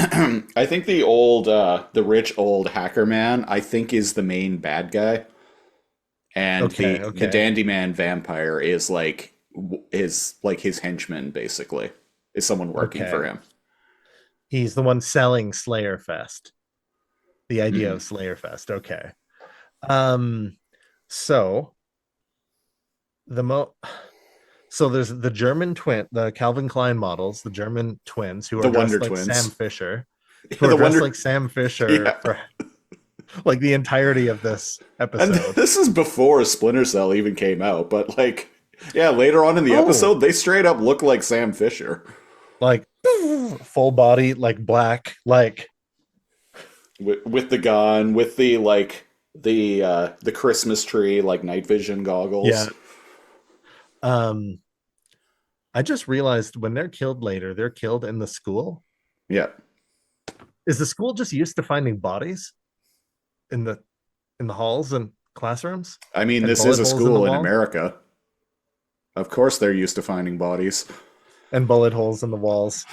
I think the rich old hacker man, I think, is the main bad guy. And the dandy man vampire is like his henchman, basically. Is someone working for him. He's the one selling Slayerfest. The idea of Slayerfest. Okay. So there's the German twin, the Calvin Klein models, the German twins who are The dressed Wonder like Twins. Sam Fisher. Who are dressed like Sam Fisher for like the entirety of this episode. And this is before Splinter Cell even came out, but like, yeah, later on in the episode, they straight up look like Sam Fisher. Like full body, like black, like with the gun, with the like the Christmas tree, like night vision goggles. Yeah. I just realized when they're killed later, they're killed in the school. Yeah. Is the school just used to finding bodies in the halls and classrooms? I mean, this is a school in America. Of course they're used to finding bodies. And bullet holes in the walls.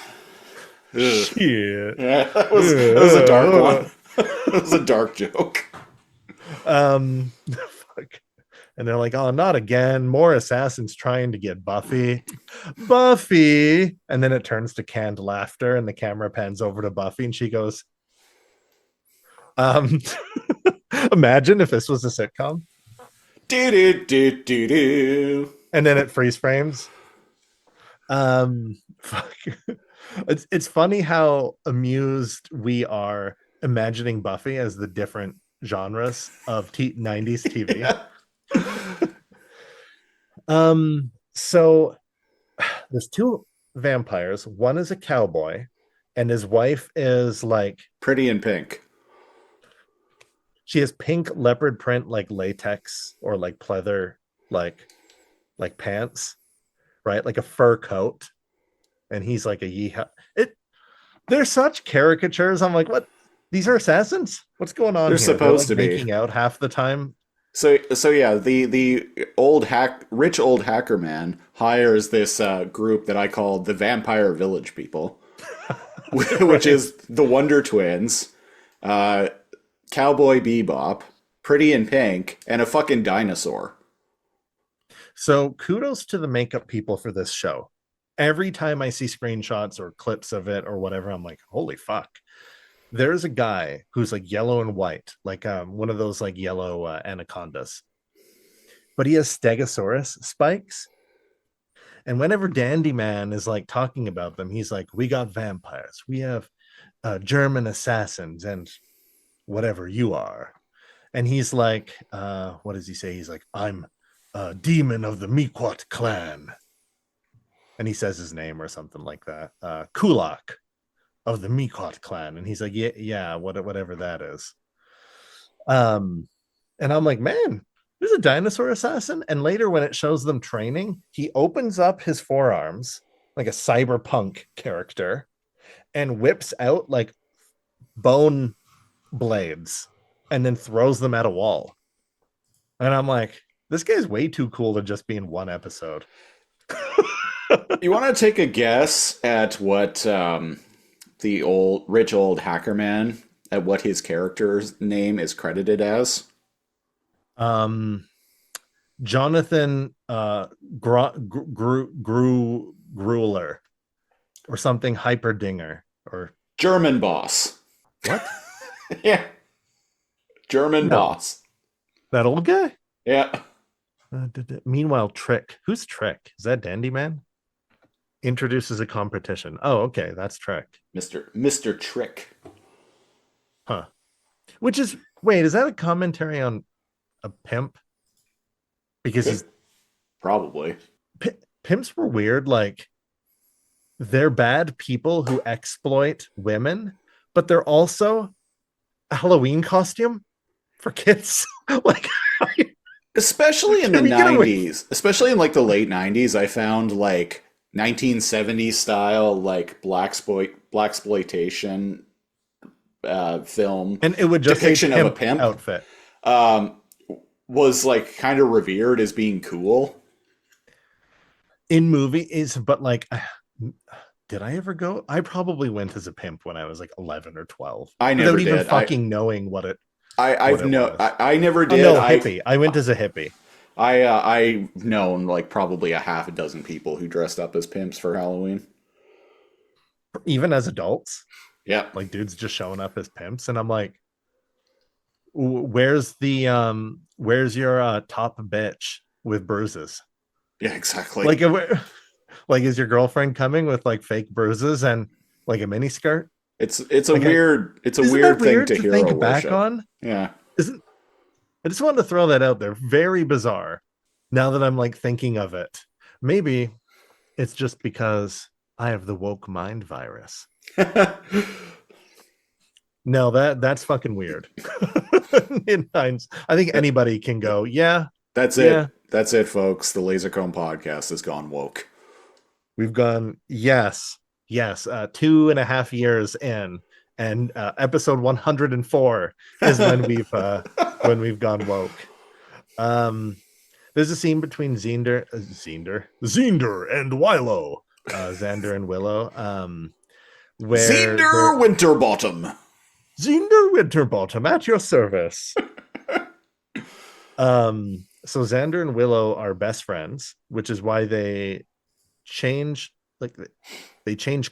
Shit. Yeah, that was a dark one. It was a dark joke. Fuck. And they're like, oh, not again. More assassins trying to get Buffy. Buffy. And then it turns to canned laughter and the camera pans over to Buffy and she goes, imagine if this was a sitcom. Do. And then it freeze frames. Fuck. It's funny how amused we are imagining Buffy as the different genres of 90s TV. Yeah. So there's two vampires. One is a cowboy, and his wife is like pretty in pink. She has pink leopard print, like latex or like pleather, like pants, right? Like a fur coat. And he's like a yeehaw. They're such caricatures. I'm like, what? These are assassins? What's going on? They're here? supposed to be making out half the time. So yeah, the rich old hacker man hires this group that I call the Vampire Village People, which is the Wonder Twins, Cowboy Bebop, Pretty in Pink, and a fucking dinosaur. So kudos to the makeup people for this show. Every time I see screenshots or clips of it or whatever, I'm like, holy fuck. There's a guy who's like yellow and white, like one of those like yellow anacondas. But he has Stegosaurus spikes. And whenever Dandy Man is like talking about them, he's like, we got vampires. We have German assassins and whatever you are. And he's like, what does he say? He's like, I'm a demon of the Miquot clan. and he says his name or something like that. Kulak of the Mikot clan, and he's like, yeah, whatever that is. And I'm like, man, there's a dinosaur assassin. And later, when it shows them training, he opens up his forearms like a cyberpunk character and whips out like bone blades and then throws them at a wall. And I'm like, this guy's way too cool to just be in one episode. You want to take a guess at what the rich old hackerman, at what his character's name is credited as? Jonathan Grueler or something, Hyperdinger or German boss. what? Yeah. German No. boss. That old guy? Yeah. Meanwhile, Trick. Who's Trick? Is that Dandy Man? Introduces a competition. Oh, okay, that's Trick. Mr. Trick. Huh. Which is, wait, is that a commentary on a pimp? Because he's Probably. pimps were weird. Like, they're bad people who exploit women, but they're also a Halloween costume for kids. Like, Especially in the Can we get away- 90s. Especially in like the late 90s, I found like 1970s style like blaxploitation film and it would just depiction say of a pimp outfit. was like kind of revered as being cool. In movies, but like, did I ever go? I probably went as a pimp when I was like 11 or 12. I never without even did. fucking knowing what it. I what it was. never Oh, did. no, hippie. I went as a hippie. I've known like probably a half a dozen people who dressed up as pimps for Halloween. Even as adults, Yeah. like dudes just showing up as pimps, and I'm like, where's your top bitch with bruises? Yeah, exactly. Like, is your girlfriend coming with like fake bruises and like a mini skirt? it's a like, weird Isn't weird that thing weird to hero think back worship. on? Yeah. Isn't I just wanted to throw that out there. Very bizarre. Now that I'm like thinking of it, maybe it's just because I have the woke mind virus. No, that's fucking weird. In hindsight, I think anybody can go, yeah, That's it. Yeah. That's it, folks. The Lazor Comb podcast has gone woke. we've gone, yes, 2.5 years in, and episode 104 is when we've gone woke. There's a scene between Xander and Willow, Xander and Willow, where Xander Winterbottom. Xander Winterbottom at your service. So Xander and Willow are best friends, which is why they change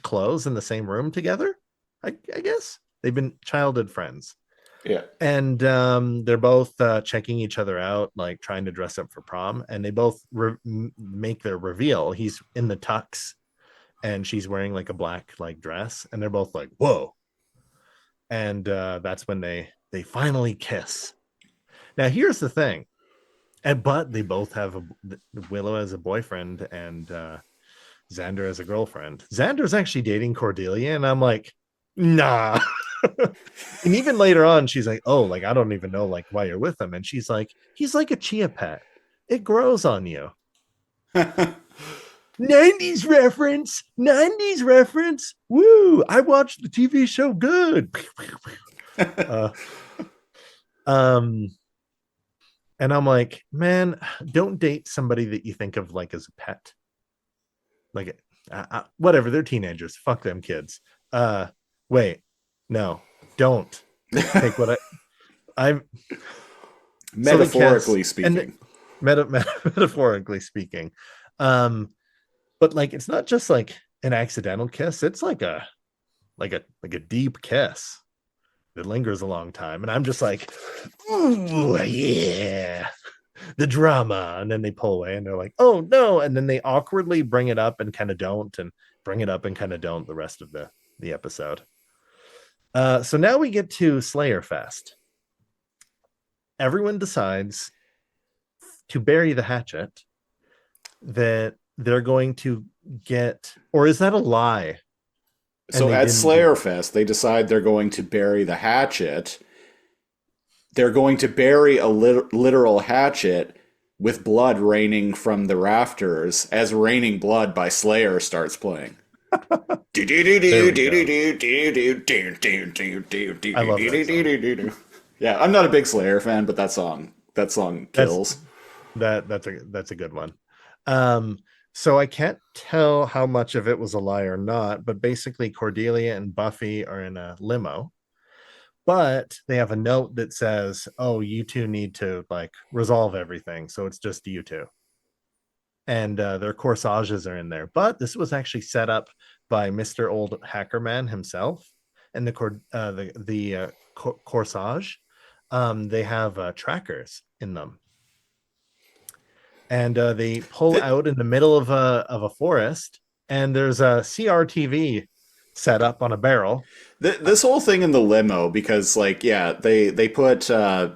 clothes in the same room together. I guess they've been childhood friends. Yeah. And they're both checking each other out, like trying to dress up for prom, and they both make their reveal. He's in the tux and she's wearing like a black like dress, and they're both like, whoa. And that's when they finally kiss. Now here's the thing, but they both have Willow as a boyfriend and Xander as a girlfriend. Xander's actually dating Cordelia, and I'm like, nah. And even later on, she's like, oh, like I don't even know like why you're with him. And she's like, he's like a chia pet. It grows on you. 90s reference. Woo! I watched the TV show Good. And I'm like, man, don't date somebody that you think of like as a pet. Like, whatever, they're teenagers. Fuck them kids. Wait, no, don't take what I'm Metaphorically speaking. Metaphorically speaking. But like, it's not just like an accidental kiss. It's like a deep kiss that lingers a long time. And I'm just like, ooh, yeah, the drama. And then they pull away and they're like, oh no. And then they awkwardly bring it up and kind of don't, and bring it up and kind of don't the rest of the episode. So now we get to Slayerfest. Everyone decides to bury the hatchet that they're going to get, or is that a lie? So they at didn't Slayerfest, they decide they're going to bury the hatchet. They're going to bury a literal hatchet with blood raining from the rafters as Raining Blood by Slayer starts playing. I love that song. Yeah, I'm not a big Slayer fan, but that song kills. That's a good one. So I can't tell how much of it was a lie or not, but basically Cordelia and Buffy are in a limo, but they have a note that says, "Oh, you two need to like resolve everything, so it's just you two." And their corsages are in there, but this was actually set up by Mr. Old Hackerman himself, and the corsage. They have trackers in them, and they pull out in the middle of a forest, and there's a CRTV set up on a barrel. This whole thing in the limo, because like, yeah, they put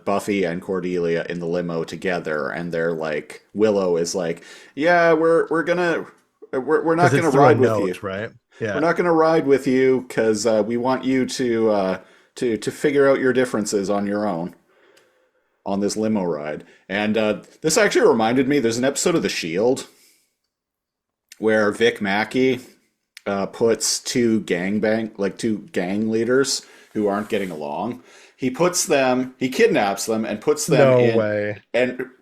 Buffy and Cordelia in the limo together, and they're like, Willow is like, yeah, we're not gonna ride with you, right? Yeah, we're not gonna ride with you because we want you to figure out your differences on your own on this limo ride. And this actually reminded me, there's an episode of The Shield where Vic Mackey puts two gang leaders who aren't getting along. He kidnaps them and puts them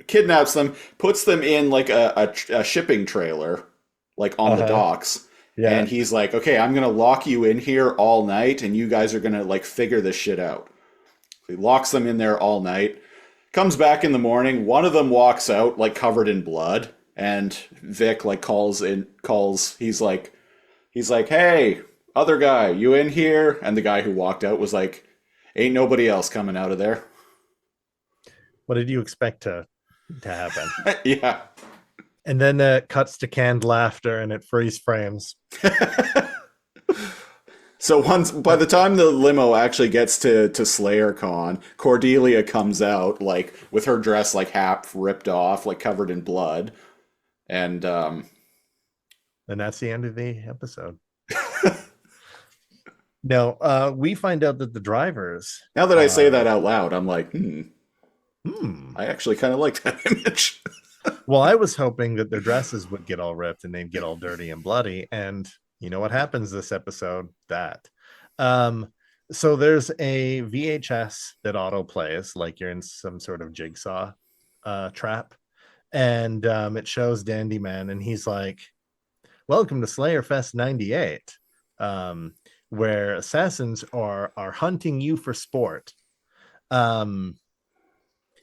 kidnaps them, puts them in like a shipping trailer, like on the docks. Yeah. And he's like, okay, I'm going to lock you in here all night and you guys are going to like figure this shit out. He locks them in there all night, comes back in the morning. One of them walks out like covered in blood, and Vic like calls, he's like, hey, other guy, you in here? And the guy who walked out was like, ain't nobody else coming out of there. What did you expect to happen? Yeah. And then it cuts to canned laughter and it freeze frames. So by the time the limo actually gets to SlayerCon, Cordelia comes out like with her dress like half ripped off, like covered in blood. And that's the end of the episode. No, we find out that the drivers. Now that I say that out loud, I'm like, I actually kind of like that image. Well, I was hoping that their dresses would get all ripped and they'd get all dirty and bloody. And you know what happens this episode? That. So there's a VHS that auto plays like you're in some sort of jigsaw trap. And it shows Dandy Man, and he's like, welcome to Slayerfest 98, where assassins are hunting you for sport.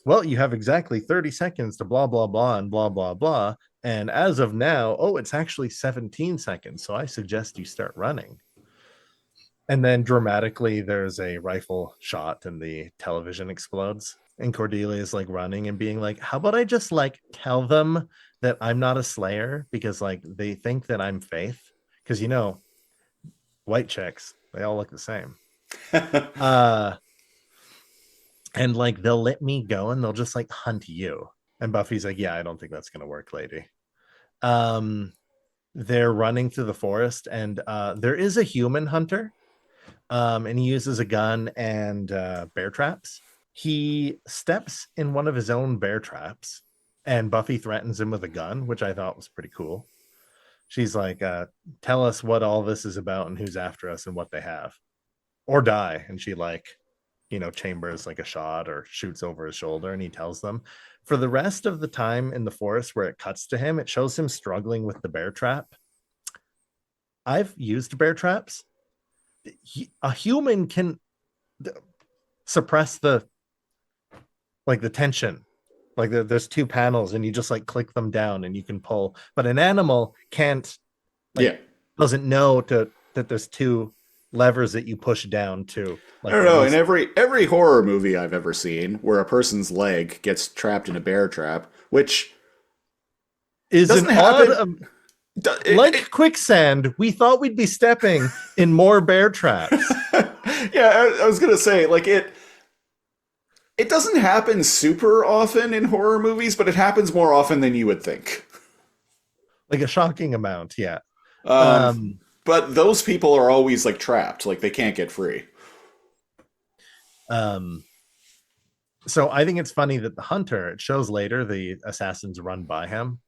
Well, you have exactly 30 seconds to blah, blah, blah, and blah, blah, blah. And as of now, it's actually 17 seconds. So I suggest you start running. And then dramatically, there's a rifle shot and the television explodes. And Cordelia is like running and being like, how about I just like tell them that I'm not a Slayer because like they think that I'm Faith? Because, you know, white chicks, they all look the same. And like they'll let me go and they'll just like hunt you. And Buffy's like, yeah, I don't think that's gonna work, lady. They're running through the forest, and there is a human hunter, and he uses a gun and bear traps. He steps in one of his own bear traps, and Buffy threatens him with a gun, which I thought was pretty cool. She's like, tell us what all this is about and who's after us and what they have, or die. And she like, you know, chambers like a shot or shoots over his shoulder, and he tells them. For the rest of the time in the forest where it cuts to him, it shows him struggling with the bear trap. I've used bear traps. A human can suppress the tension. Like there's two panels and you just like click them down and you can pull, but an animal can't, doesn't know that there's two levers that you push down to. Like, I don't know. In every horror movie I've ever seen where a person's leg gets trapped in a bear trap, which is doesn't an happen. Like quicksand, we thought we'd be stepping in more bear traps. Yeah, I was gonna say, like it doesn't happen super often in horror movies, but it happens more often than you would think. like a shocking amount. Yeah. Um, but those people are always like trapped, like they can't get free. Um, so I think it's funny that the hunter, it shows later the assassins run by him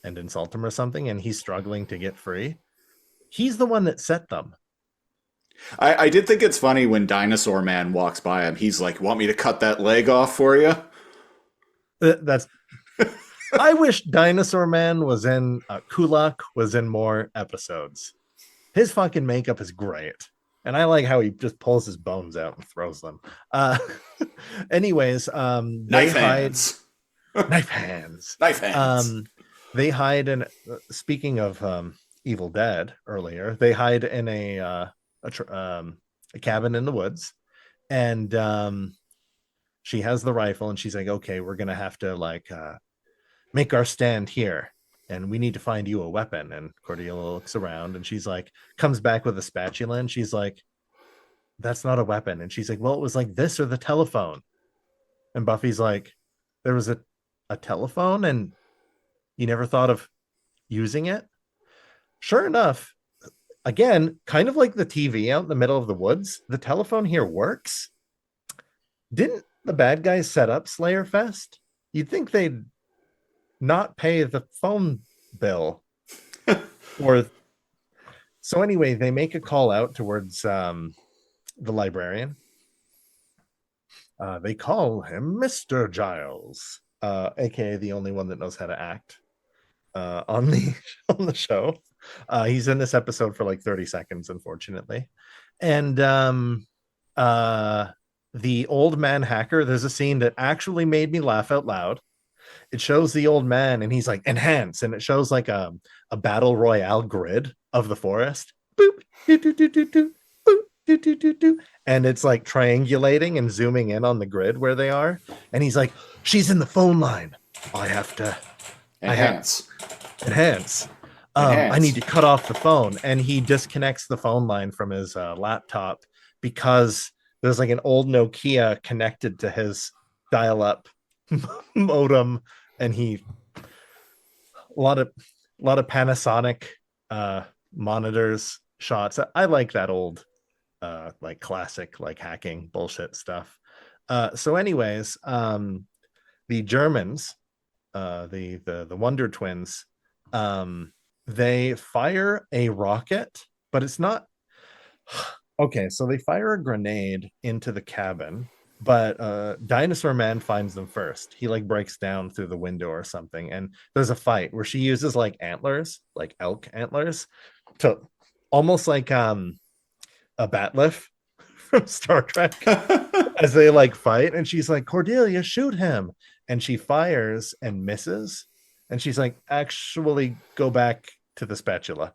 and insult him or something, and he's struggling to get free. He's the one that set them. I did think it's funny when Dinosaur Man walks by him. He's like, "Want me to cut that leg off for you?" That's. I wish Dinosaur Man was in Kulak was in more episodes. His fucking makeup is great, and I like how he just pulls his bones out and throws them. Anyways, Knife hands. Knife hands. Knife hands. They hide in. Speaking of Evil Dead earlier, they hide in a cabin in the woods, and she has the rifle, and she's like, "Okay, we're gonna have to make our stand here, and we need to find you a weapon." And Cordelia looks around, and she's like, comes back with a spatula, and she's like, "That's not a weapon." And she's like, "Well, it was like this or the telephone." And Buffy's like, "There was a telephone, and you never thought of using it?" Sure enough, again, kind of like the TV out in the middle of the woods, the telephone here works. Didn't the bad guys set up Slayerfest? You'd think they'd not pay the phone bill. Or so anyway, they make a call out towards the librarian. They call him Mr. Giles, aka the only one that knows how to act on the show. He's in this episode for like 30 seconds, unfortunately. And the old man hacker, there's a scene that actually made me laugh out loud. It shows the old man, and he's like, "Enhance," and it shows like a battle royale grid of the forest. Boop, doo, doo, doo, doo, doo, boop, doo, doo, doo, doo. And it's like triangulating and zooming in on the grid where they are. And he's like, "She's in the phone line. I have to Enhance. Enhance. I need to cut off the phone." And he disconnects the phone line from his laptop because there's like an old Nokia connected to his dial-up modem, and a lot of Panasonic monitors shots. I like that old like classic like hacking bullshit stuff. So anyways, the Germans, the Wonder Twins, they fire a rocket, but it's not okay. So they fire a grenade into the cabin, but Dinosaur Man finds them first. He like breaks down through the window or something, and there's a fight where she uses like antlers, like elk antlers, to almost like a batliff from Star Trek as they like fight. And she's like, "Cordelia, shoot him!" And she fires and misses, and she's like, "Actually, go back to the spatula."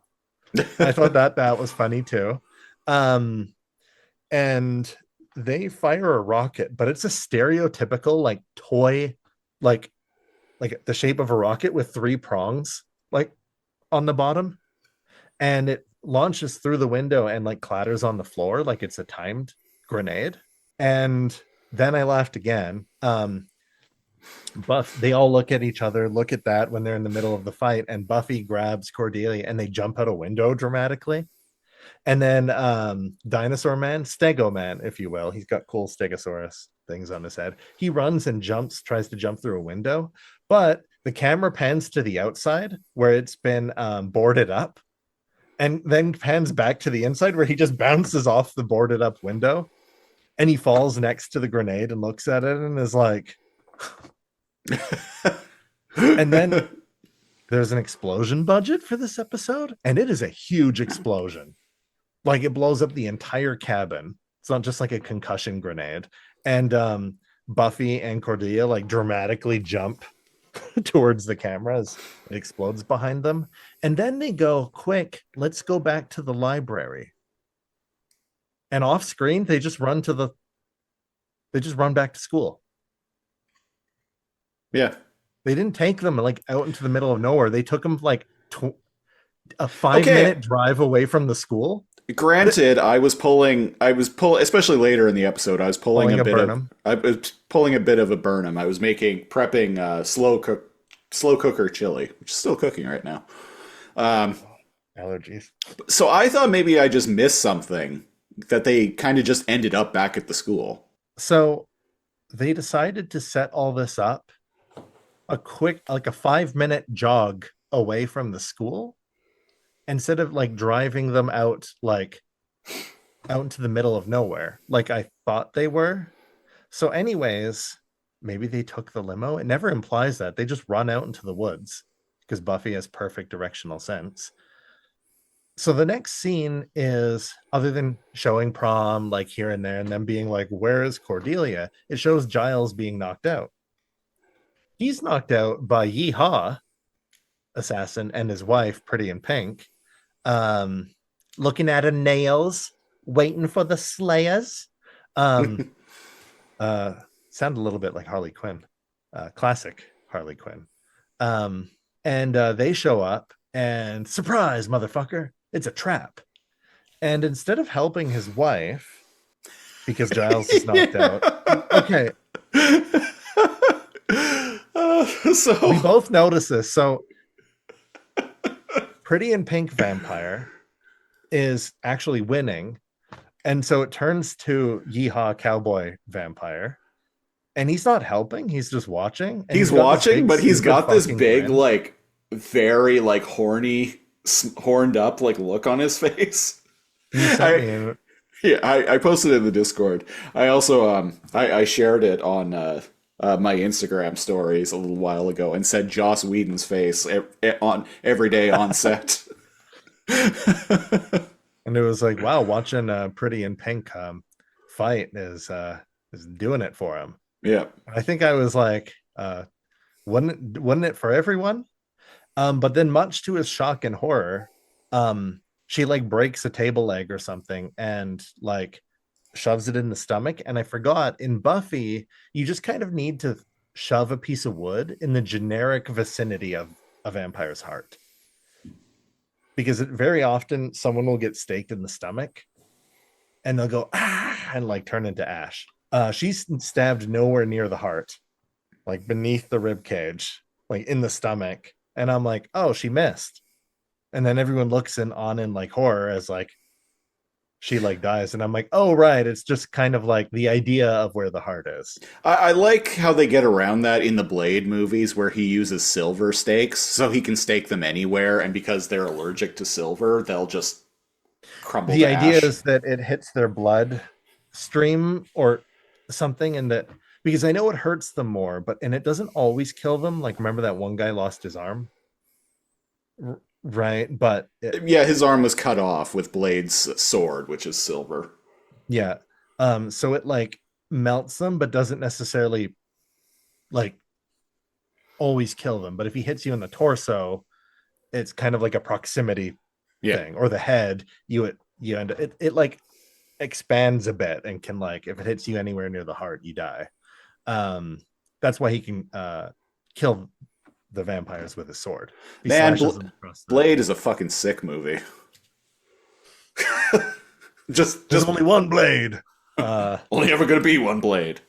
I thought that was funny too. And they fire a rocket, but it's a stereotypical like toy, like the shape of a rocket with 3 prongs like on the bottom, and it launches through the window and like clatters on the floor like it's a timed grenade. And then I laughed again. They all look at each other, look at that when they're in the middle of the fight, and Buffy grabs Cordelia and they jump out a window dramatically. And then Dinosaur Man, Stego Man, if you will, he's got cool Stegosaurus things on his head. He runs and tries to jump through a window, but the camera pans to the outside where it's been boarded up, and then pans back to the inside where he just bounces off the boarded up window, and he falls next to the grenade and looks at it and is like, and then there's an explosion budget for this episode, and it is a huge explosion. Like it blows up the entire cabin. It's not just like a concussion grenade. And Buffy and Cordelia like dramatically jump towards the camera as it explodes behind them. And then they go, "Quick, let's go back to the library." And off screen, they just run back to school. Yeah. They didn't take them like out into the middle of nowhere. They took them like a 5-minute drive away from the school. Granted, I was pulling, especially later in the episode, I was pulling a bit of a Burnham. I was prepping slow cooker chili, which is still cooking right now. Allergies. So I thought maybe I just missed something, that they kind of just ended up back at the school. So they decided to set all this up a quick, like a 5-minute jog away from the school, instead of like driving them out, like out into the middle of nowhere, like I thought they were. So, anyways, maybe they took the limo. It never implies that. They just run out into the woods because Buffy has perfect directional sense. So the next scene is, other than showing prom like here and there and them being like, where is Cordelia? It shows Giles being knocked out. He's knocked out by Yeehaw assassin and his wife, Pretty in Pink, looking at her nails, waiting for the Slayers. Sound a little bit like Harley Quinn, classic Harley Quinn. And they show up and surprise, motherfucker, it's a trap. And instead of helping his wife, because Giles is knocked out, okay. So We both notice this. So Pretty in Pink vampire is actually winning. And so it turns to Yeehaw cowboy vampire. And he's not helping. He's just watching. And he's watching, but he's got this big, grin. Like, very, like, horned up, like, look on his face. I posted it in the Discord. I also, I shared it on my Instagram stories a little while ago and said Joss Whedon's face on every day on set. And it was like, wow, watching Pretty in Pink fight is doing it for him. Yeah, I think I was like, wasn't it for everyone? But then, much to his shock and horror, she like breaks a table leg or something and like shoves it in the stomach. And I forgot, in Buffy, you just kind of need to shove a piece of wood in the generic vicinity of a vampire's heart, because very often someone will get staked in the stomach and they'll go and like turn into ash. She's stabbed nowhere near the heart, like beneath the rib cage, like in the stomach. And I'm like, oh, she missed. And then everyone looks in like horror as like she like dies. And I'm like, oh, right. It's just kind of like the idea of where the heart is. I like how they get around that in the Blade movies, where he uses silver stakes so he can stake them anywhere. And because they're allergic to silver, they'll just crumble the to idea ash. Is that it hits their blood stream or something, and that, because I know it hurts them more, and it doesn't always kill them. Like, remember that one guy lost his arm, right? But yeah, his arm was cut off with Blade's sword, which is silver. Yeah. So it like melts them, but doesn't necessarily like always kill them. But if he hits you in the torso, it's kind of like a proximity thing, or the head. You end up, it like expands a bit and can, like, if it hits you anywhere near the heart, you die. That's why he can kill the vampires with his sword. Man, Blade is a fucking sick movie. just only one Blade. Only ever gonna be one Blade.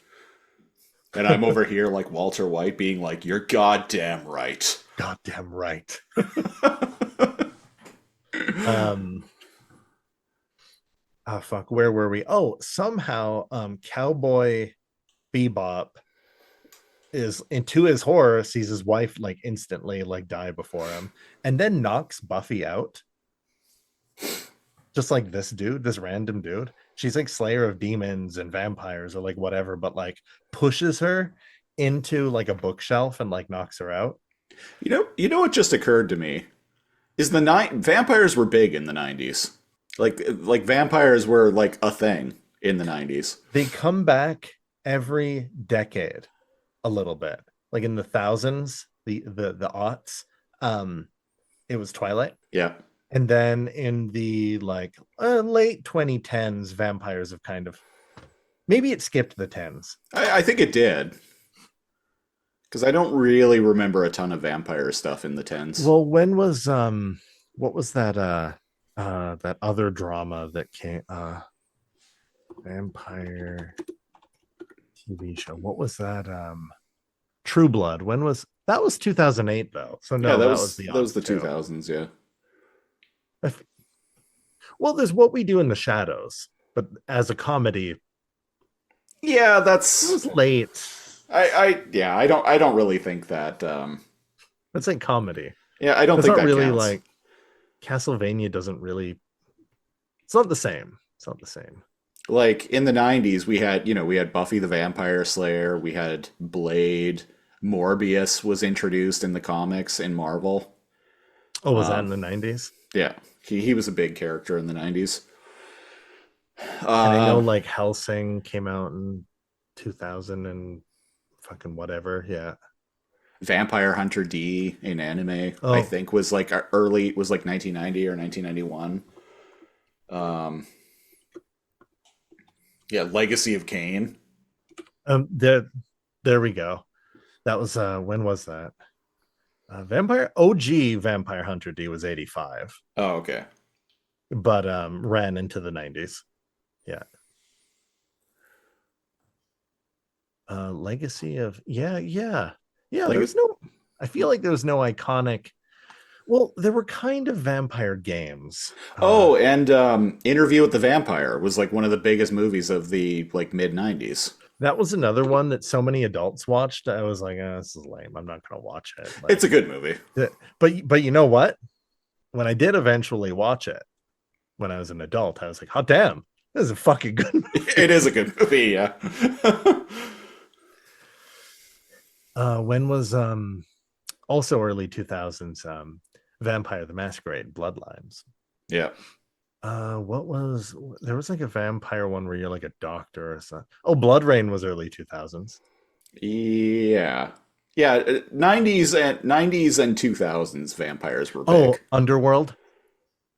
And I'm over here like Walter White being like, you're goddamn right. Goddamn right. Fuck, where were we? Oh, somehow Cowboy Bebop is, into his horror, sees his wife like instantly like die before him, and then knocks Buffy out. Just like this random dude. She's like slayer of demons and vampires or like whatever, but like pushes her into like a bookshelf and like knocks her out. You know what just occurred to me is vampires were big in the 90s. Like vampires were like a thing in the 90s. They come back every decade a little bit. Like in the thousands, the aughts, it was Twilight. Yeah. And then in the like late 2010s, vampires have kind of, maybe it skipped the 10s. I think it did. Because I don't really remember a ton of vampire stuff in the 10s. Well, when was what was that that other drama that came, vampire TV show? What was that? True Blood. When was that? Was 2008 though. So no, yeah, that was the 2000s, yeah. Well, there's What We Do in the Shadows, but as a comedy, Yeah, it that's was late. I don't really think that. It's like comedy. Yeah, I don't It's think not that really counts. like Castlevania doesn't really. It's not the same. It's not the same. Like in the 90s, we had Buffy the Vampire Slayer, we had Blade, Morbius was introduced in the comics in Marvel. Oh, was that Um, in the 90s? yeah, he was a big character in the 90s. And I know Uh, like Hellsing came out in 2000 and fucking whatever. Yeah. Vampire Hunter D in anime, I Oh, think was like 1990 or 1991. Um, yeah, Legacy of Kain. there we go. That was when was that? Vampire OG Vampire Hunter D was 85, Oh, okay. but ran into the 90s. Yeah. Legacy of yeah. Like, There was no. I feel like there was no iconic. Well, there were kind of vampire games. oh, and Interview with the Vampire was like one of the biggest movies of the like mid 90s. That was another one that so many adults watched. I was like, this is lame. I'm not going to watch it. Like, It's a good movie. but you know what? When I did eventually watch it, when I was an adult, I was like, "Hot damn, this is a fucking good movie." It is a good movie, yeah. When was also early 2000s Vampire the Masquerade Bloodlines. Yeah. What was there was like a vampire one where you're like a doctor or something. Oh, Blood Rain was early 2000s. Yeah. Yeah, 90s and 2000s vampires were Oh, big. Underworld.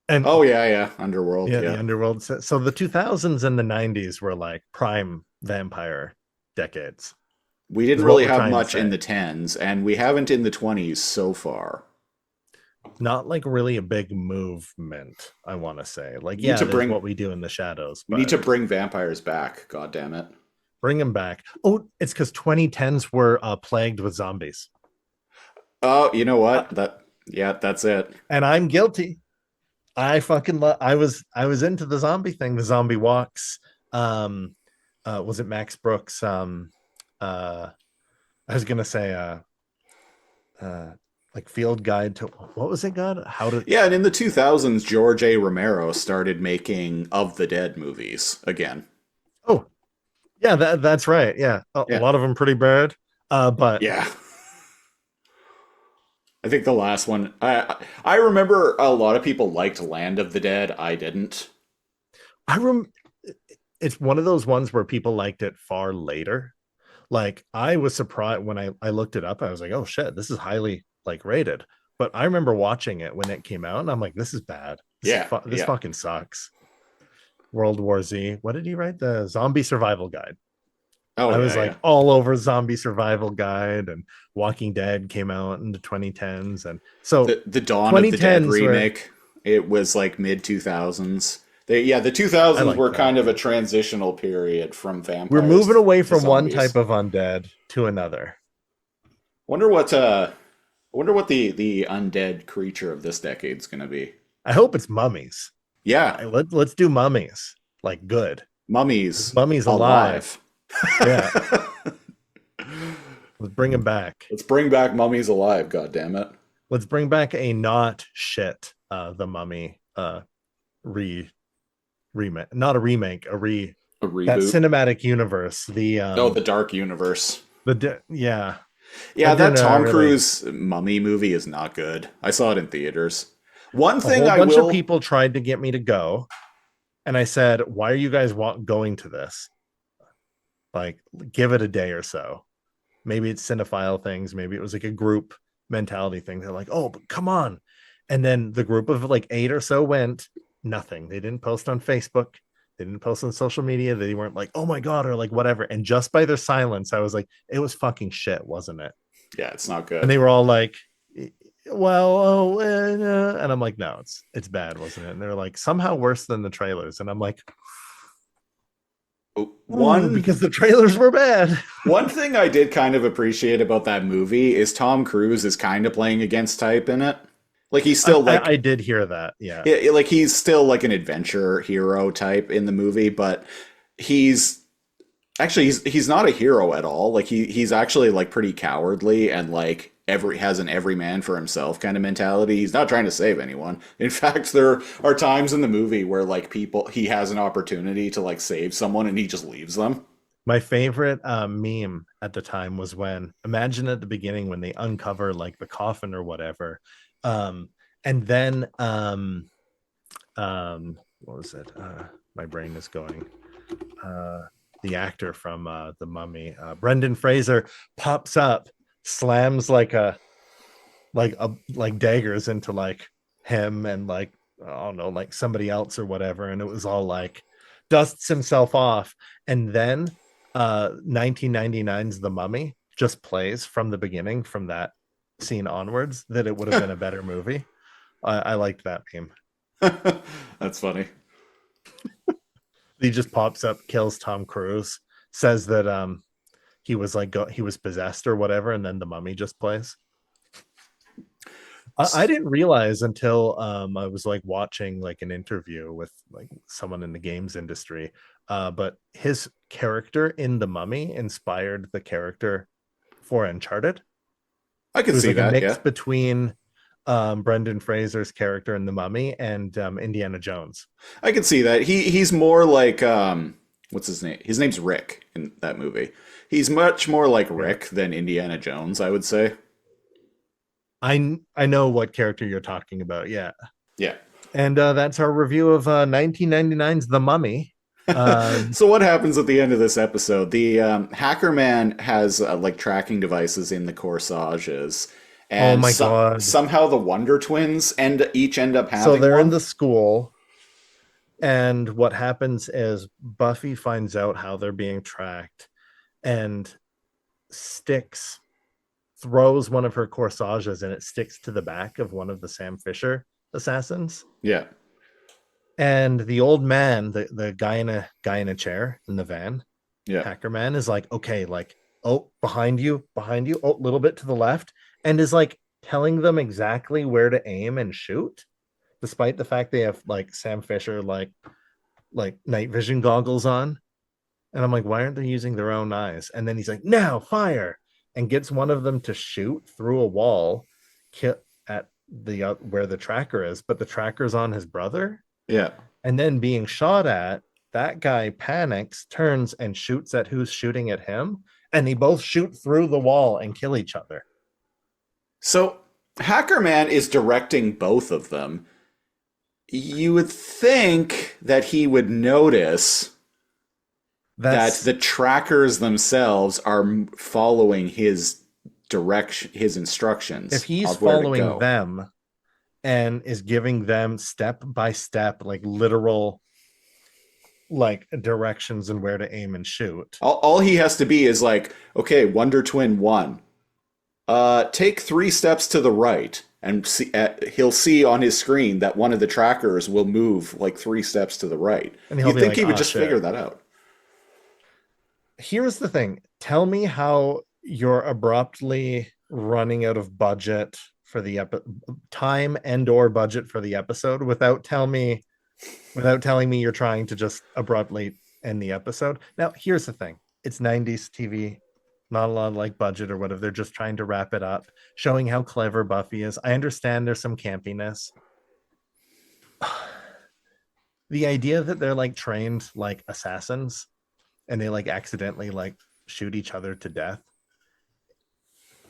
And Oh yeah, Underworld, yeah, yeah. the Underworld. So the 2000s and the 90s were like prime vampire decades. We didn't is what really we're have trying to much in say. the 10s, and we haven't in the 20s so far. Not like really a big movement, I want to say. Like, We need yeah, to there's bring- What We Do in the Shadows. We need but to bring vampires back, god damn it. bring them back. Oh, it's because 2010s were plagued with zombies. Oh, you know what? That's it. And I'm guilty. I fucking I was into the zombie thing, the zombie walks. Was it Max Brooks? I was gonna say like Field Guide to what was it, God? How to Yeah, and in the 2000s, George A. Romero started making Of the Dead movies again. Oh, yeah, that's right. Yeah. A Yeah. lot of them pretty bad. But Yeah. I think the last one, I remember a lot of people liked Land of the Dead. I didn't. It's one of those ones where people liked it far later. Like I was surprised when I looked it up. I was like, oh shit, this is highly like rated. But I remember watching it when it came out, and I'm like, this is bad. This fucking sucks. World War Z. What did he write? The Zombie Survival Guide. Oh, I was yeah, like all over Zombie Survival Guide, and Walking Dead came out in the 2010s, and so the Dawn of the Dead 2010s were- remake. It was like mid 2000s. The 2000s like were that. kind of a transitional period from vampires. we're moving away to from one zombies. type of undead to another. Wonder what the undead creature of this decade's gonna be. I hope it's mummies. Yeah, Let's do mummies. Like good. mummies. Mummies alive. Yeah. Let's bring him back. Let's bring back mummies alive. God damn it. Let's bring back a not shit the Mummy remake, not a remake, A reboot. that cinematic universe. The the Dark Universe. Yeah. Yeah, I that didn't, Tom really- Cruise mummy movie is not good. I saw it in theaters. One A thing whole I bunch will of people tried to get me to go, and I said, "Why are you guys going to this? Like, give it a day or so. Maybe it's cinephile things. Maybe it was like a group mentality thing. They're like, oh, but come on." And then the group of like 8 or so went. Nothing. They didn't post on Facebook. They didn't post on social media. They weren't like, oh my God, or like whatever. And just by their silence, I was like, it was fucking shit, wasn't it? Yeah, it's not good. And they were all like, well, and I'm like, no, it's bad, wasn't it? And they're like, somehow worse than the trailers. And I'm like, One because the trailers were bad. one thing I did kind of appreciate about that movie is Tom Cruise is kind of playing against type in it. Like he's still like I did hear that. Yeah. like he's still like an adventure hero type in the movie, but he's actually he's not a hero at all. Like he's actually like pretty cowardly and like has an every man for himself kind of mentality. He's not trying to save anyone. In fact, there are times in the movie where like he has an opportunity to like save someone and he just leaves them. My favorite meme at the time was when, imagine at the beginning when they uncover like the coffin or whatever, and then what was it? My brain is going. The actor from The Mummy, Brendan Fraser, pops up, slams like daggers into like him and like I don't know, like somebody else or whatever, and it was all like dusts himself off, and then 1999's The Mummy just plays from the beginning, from that scene onwards, that it would have been a better movie. I liked that meme. That's funny. He just pops up, kills Tom Cruise, says that he was like he was possessed or whatever, and then The Mummy just plays. I didn't realize until I was like watching like an interview with like someone in the games industry, but his character in The Mummy inspired the character for Uncharted. I can see like that. A mix Yeah, between Brendan Fraser's character in The Mummy and Indiana Jones. I can see that. He's more like what's his name? His name's Rick in that movie. He's much more like Rick than Indiana Jones, I would say. I know what character you're talking about. Yeah. Yeah. And that's our review of 1999's The Mummy. So what happens at the end of this episode? The hackerman has like tracking devices in the corsages. And oh my god! Somehow the Wonder Twins each end up having. So they're one. in the school, and what happens is Buffy finds out how they're being tracked, and throws one of her corsages, and it sticks to the back of one of the Sam Fisher assassins. Yeah. And the old man, the guy in a chair in the van, Yeah. hackerman, is like, okay, like, oh, behind you, oh, a little bit to the left, and is like telling them exactly where to aim and shoot, despite the fact they have like Sam Fisher like night vision goggles on. And I'm like, why aren't they using their own eyes? And then he's like, now fire, and gets one of them to shoot through a wall at the where the tracker is, but the tracker's on his brother. Yeah. And then being shot at, that guy panics, turns and shoots at who's shooting at him, and they both shoot through the wall and kill each other. So Hackerman is directing both of them. You would think that he would notice that the trackers themselves are following his direction, his instructions. If he's following them and is giving them step by step, like literal like directions and where to aim and shoot. All he has to be is like, okay, Wonder Twin 1. Take 3 steps to the right, and he'll see on his screen that one of the trackers will move like 3 steps to the right. And You'd think he would just figure that out. Here's the thing. Tell me how you're abruptly running out of budget for the time and or budget for the episode without telling me you're trying to just abruptly end the episode. Now, here's the thing. It's 90s TV, not a lot of like budget or whatever. They're just trying to wrap it up, showing how clever Buffy is. I understand there's some campiness. The idea that they're like trained like assassins and they like accidentally like shoot each other to death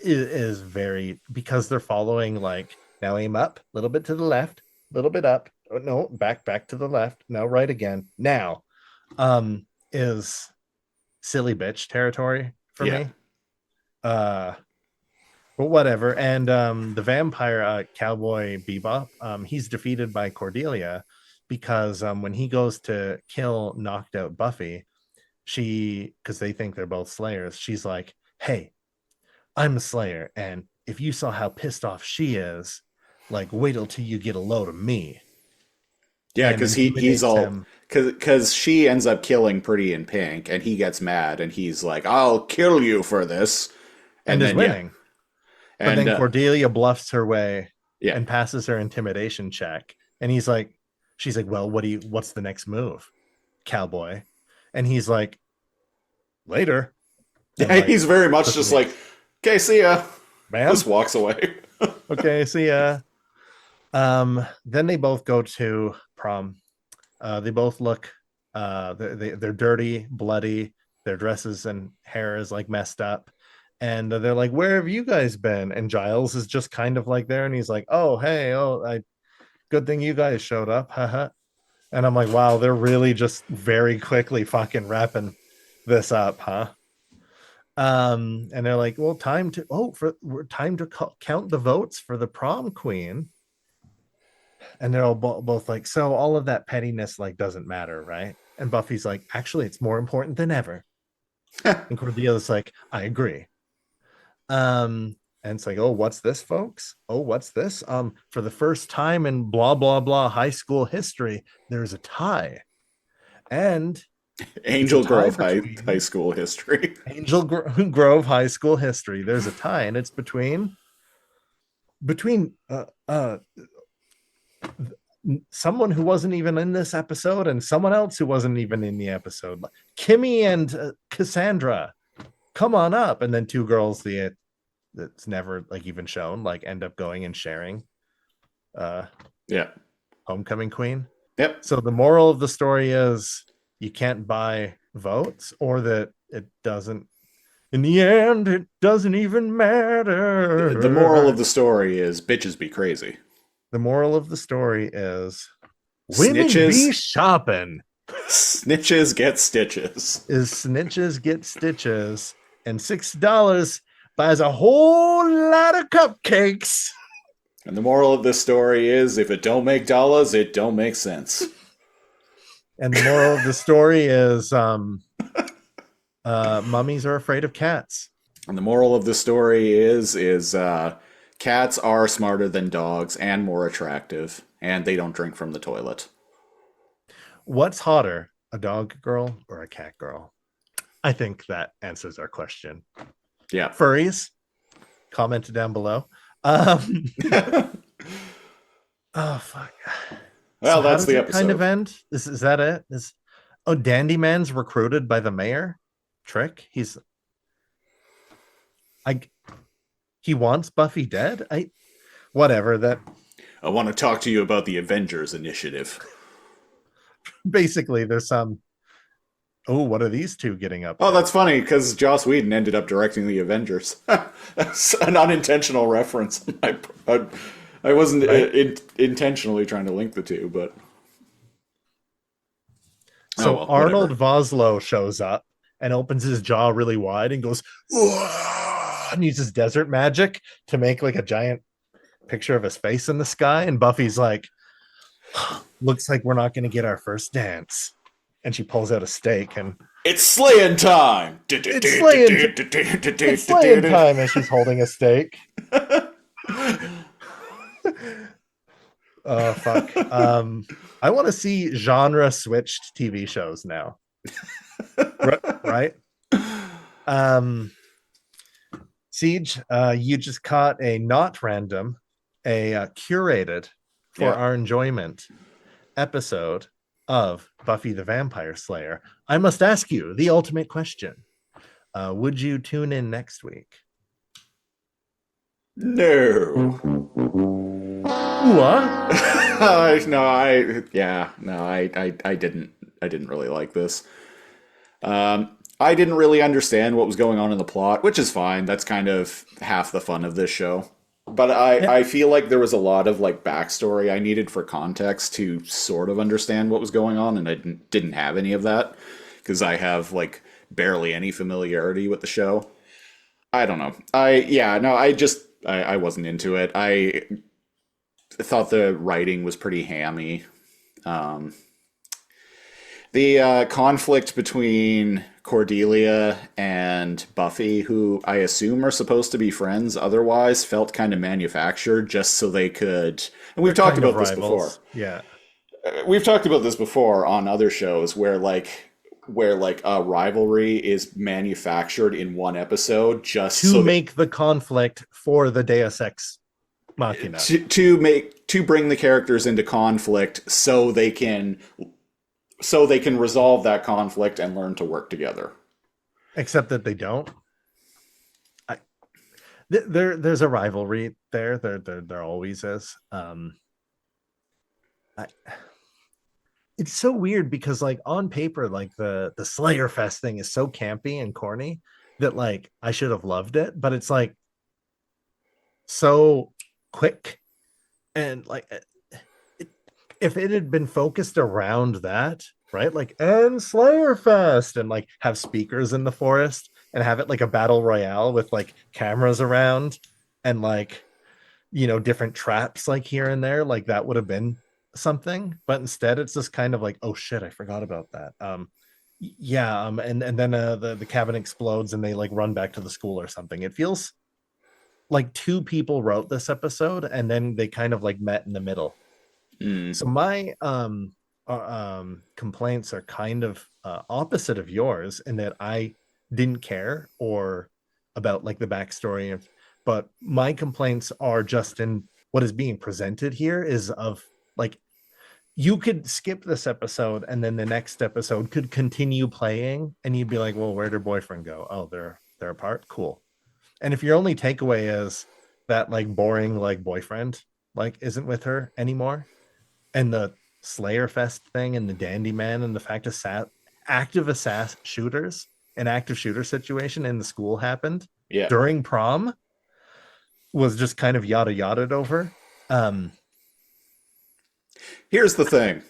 is very, because they're following like, now aim up, a little bit to the left, a little bit up, oh, no, back to the left, now right again, now is silly bitch territory for me. But whatever. And the vampire cowboy Bebop, he's defeated by Cordelia because when he goes to kill knocked out Buffy, because they think they're both Slayers, she's like, hey, I'm a Slayer, and if you saw how pissed off she is, like, wait till you get a load of me. Yeah, because he's all, because she ends up killing Pretty in Pink, and he gets mad, and he's like, I'll kill you for this. And is winning. Yeah. But then Cordelia bluffs her way Yeah. and passes her intimidation check. And she's like, well, what's the next move, cowboy? And he's like, later. And like, He's very much just like, okay, see ya. ma'am. Just walks away. Okay, see ya. Then they both go to prom. They both look they're dirty, bloody, their dresses and hair is like messed up. And they're like, where have you guys been? And Giles is just kind of like there, and he's like, oh, hey, good thing you guys showed up. Haha. And I'm like, wow, they're really just very quickly fucking wrapping this up, huh? And they're like, well, time to count the votes for the prom queen. And they're all both like, so all of that pettiness like doesn't matter, right? And Buffy's like, actually, it's more important than ever. And Cordelia's like, I agree. And it's like, oh, what's this, folks? Oh, what's this? For the first time in blah blah blah high school history, there's a tie. And Angel Grove high school history. Angel Grove High School history. There's a tie, and it's between someone who wasn't even in this episode and someone else who wasn't even in the episode. Kimmy and Cassandra, come on up. And then two girls that's never like even shown like end up going and sharing homecoming queen. Yep. So the moral of the story is you can't buy votes, or that it doesn't, in the end, it doesn't even matter. The moral of the story is bitches be crazy. The moral of the story is women be shopping. Snitches get stitches. Snitches get stitches. And $6 buys a whole lot of cupcakes. And the moral of this story is if it don't make dollars, it don't make sense. And the moral of the story is mummies are afraid of cats. And the moral of the story is cats are smarter than dogs and more attractive, and they don't drink from the toilet. What's hotter, a dog girl or a cat girl? I think that answers our question. Yeah. Furries, comment down below. Oh, fuck. Well, So that's the it episode. kind of end. Is that it? Dandy Man's recruited by the mayor? Trick? He wants Buffy dead? Whatever. That I want to talk to you about the Avengers Initiative. basically there's some. Oh, what are these two getting up? Oh, that's funny because Joss Whedon ended up directing the Avengers. That's an unintentional reference. I wasn't intentionally trying to link the two, but so Arnold Vosloo shows up and opens his jaw really wide and goes, and uses desert magic to make like a giant picture of his face in the sky. And Buffy's like, looks like we're not going to get our first dance. And she pulls out a steak and it's slaying time. It's slaying time as she's holding a steak. Oh, fuck. I want to see genre switched TV shows now. Right? Siege, you just caught a not random, curated for our enjoyment episode of Buffy the Vampire Slayer. I must ask you the ultimate question. Would you tune in next week? No. What? I didn't really like this. I didn't really understand what was going on in the plot, which is fine. That's kind of half the fun of this show. But I feel like there was a lot of like backstory I needed for context to sort of understand what was going on, and I didn't have any of that because I have like barely any familiarity with the show. I don't know. I wasn't into it. I thought the writing was pretty hammy. The conflict between Cordelia and Buffy, who I assume are supposed to be friends otherwise, felt kind of manufactured just so they could... And we've talked about this before. Yeah. We've talked about this before on other shows where a rivalry is manufactured in one episode just to make the conflict for the Deus Ex Machina. to bring the characters into conflict so they can resolve that conflict and learn to work together. Except that they don't. There's a rivalry there. There always is. It's so weird because like on paper, like the Slayerfest thing is so campy and corny that like I should have loved it, but it's like so quick and like if it had been focused around that, right? Like and Slayerfest and like have speakers in the forest and have it like a battle royale with like cameras around and like different traps like here and there, like that would have been something. But instead it's just kind of like, oh shit, I forgot about that. And then the cabin explodes and they like run back to the school or something. It feels like two people wrote this episode and then they kind of like met in the middle. So my complaints are kind of opposite of yours in that I didn't care or about like the backstory but my complaints are just in what is being presented here is of like you could skip this episode and then the next episode could continue playing and you'd be like, well, where'd her boyfriend go? Oh, they're apart. Cool. And if your only takeaway is that like boring like boyfriend like isn't with her anymore, and the Slayerfest thing and the Dandy Man and the fact of active shooters, an active shooter situation in the school happened during prom was just kind of yada over. Here's the thing.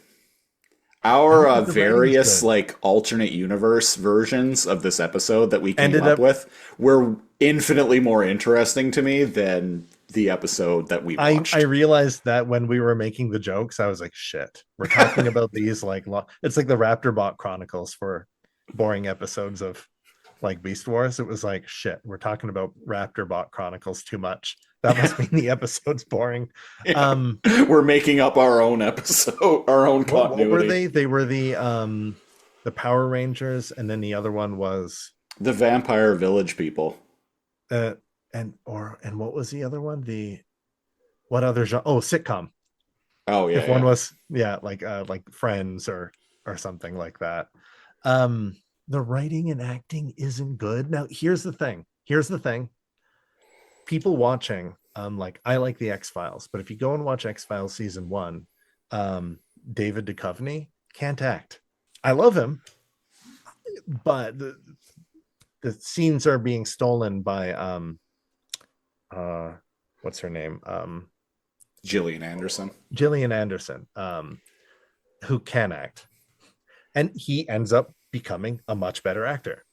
Our various like alternate universe versions of this episode that we came up with were infinitely more interesting to me than the episode that we watched. I realized that when we were making the jokes, I was like, shit, we're talking about these like it's like the Raptor Bot Chronicles for boring episodes of like Beast Wars. It was like, shit, we're talking about Raptor Bot Chronicles too much. That must mean the episode's boring. Yeah. We're making up our own episode, our own continuity. What were they? They were the Power Rangers, and then the other one was the Vampire Village people. And what was the other one? What other genre? Oh, sitcom. Oh yeah. If one was like Friends or something like that. The writing and acting isn't good. Now here's the thing. People watching, like I like the X-Files, but if you go and watch X-Files season 1, David Duchovny can't act. I love him, but the scenes are being stolen by what's her name? Gillian Anderson, who can act. And he ends up becoming a much better actor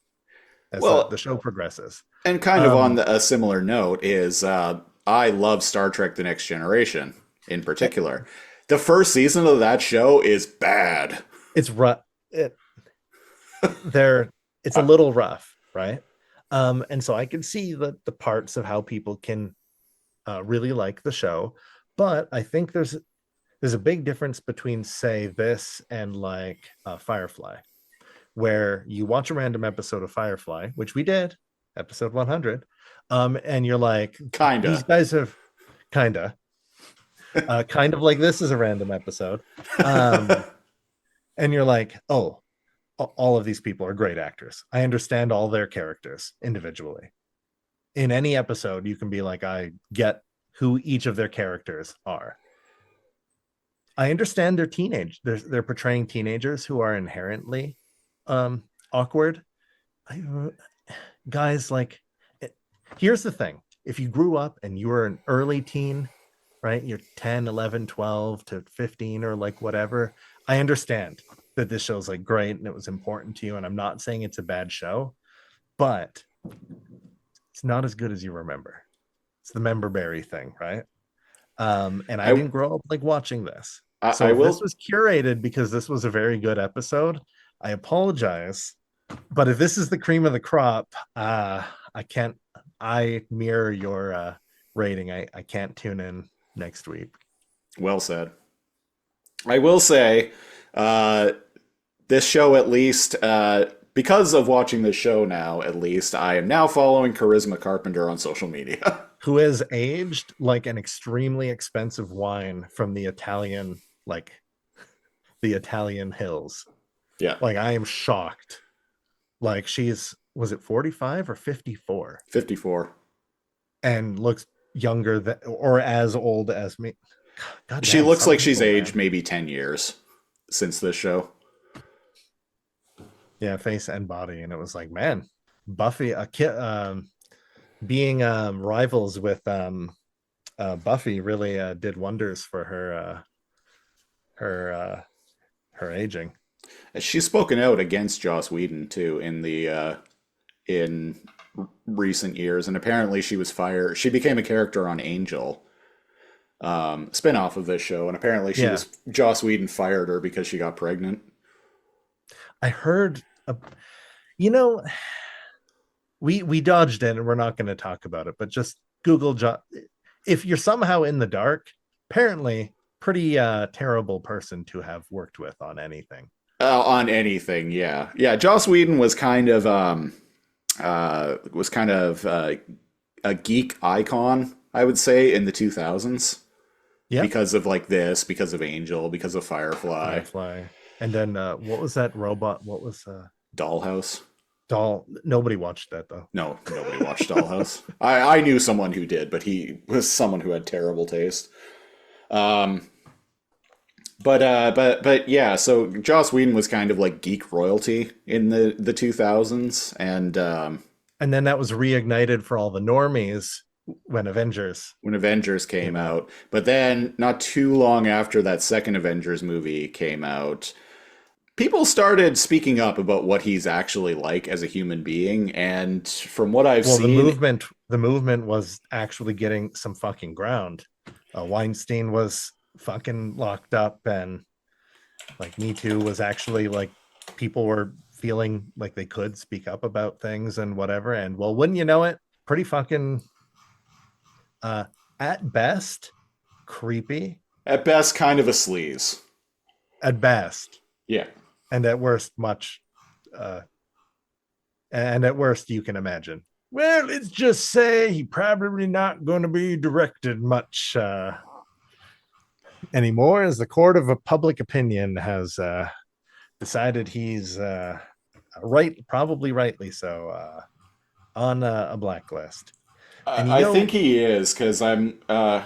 as the show progresses. And kind of on a similar note is I love Star Trek The Next Generation in particular. The first season of that show is bad. It's rough. It's a little rough, right? And so I can see the parts of how people can really like the show, but I think there's a big difference between say this and like Firefly, where you watch a random episode of Firefly, which we did, episode 100, and you're like, these guys have kind of like this is a random episode, and you're like, oh, all of these people are great actors. I understand all their characters individually. In any episode, you can be like, I get who each of their characters are. I understand they're portraying teenagers who are inherently awkward. Guys, like, here's the thing. If you grew up and you were an early teen, right? You're 10, 11, 12 to 15 or like whatever. I understand that this show's like great and it was important to you. And I'm not saying it's a bad show, but it's not as good as you remember. It's the memberberry thing, right? And I didn't grow up like watching this. This was curated because this was a very good episode. I apologize, but if this is the cream of the crop, I mirror your rating. I can't tune in next week. Well said. I will say, this show, at least, because of watching this show now, at least, I am now following Charisma Carpenter on social media. who has aged like an extremely expensive wine from the Italian, like the Italian hills. Yeah. Like, I am shocked. Like, was it 45 or 54? 54. And looks younger than, or as old as me. God She damn, looks some like she's people, man. aged maybe 10 years since this show. Yeah, face and body. And it was like, man, Buffy, being rivals with Buffy really did wonders for her aging. She's spoken out against Joss Whedon too in recent years, and apparently she was fired. She became a character on Angel, spinoff of this show, and apparently Joss Whedon fired her because she got pregnant. I heard, we dodged in, and we're not going to talk about it, but just Google if you're somehow in the dark. Apparently, pretty terrible person to have worked with on anything. On anything, yeah. Joss Whedon was kind of a geek icon, I would say, in the 2000s. Yeah, because of because of Angel, because of Firefly. And then what was that robot? What was Dollhouse? Nobody watched that though. No, nobody watched Dollhouse. I knew someone who did, but he was someone who had terrible taste. But yeah, so Joss Whedon was kind of like geek royalty in the 2000s, and then that was reignited for all the normies when Avengers came out. But then not too long after that second Avengers movie came out, people started speaking up about what he's actually like as a human being, and from what I've seen, the movement was actually getting some fucking ground. Weinstein was fucking locked up, and like Me Too was actually like people were feeling like they could speak up about things and whatever. And well, wouldn't you know it, pretty fucking at best creepy, at best kind of a sleaze, at best, yeah, and at worst much and at worst you can imagine. Well, let's just say he probably not going to be directed much anymore, as the court of a public opinion has decided he's probably rightly so, on a blacklist. And I think he is, because I'm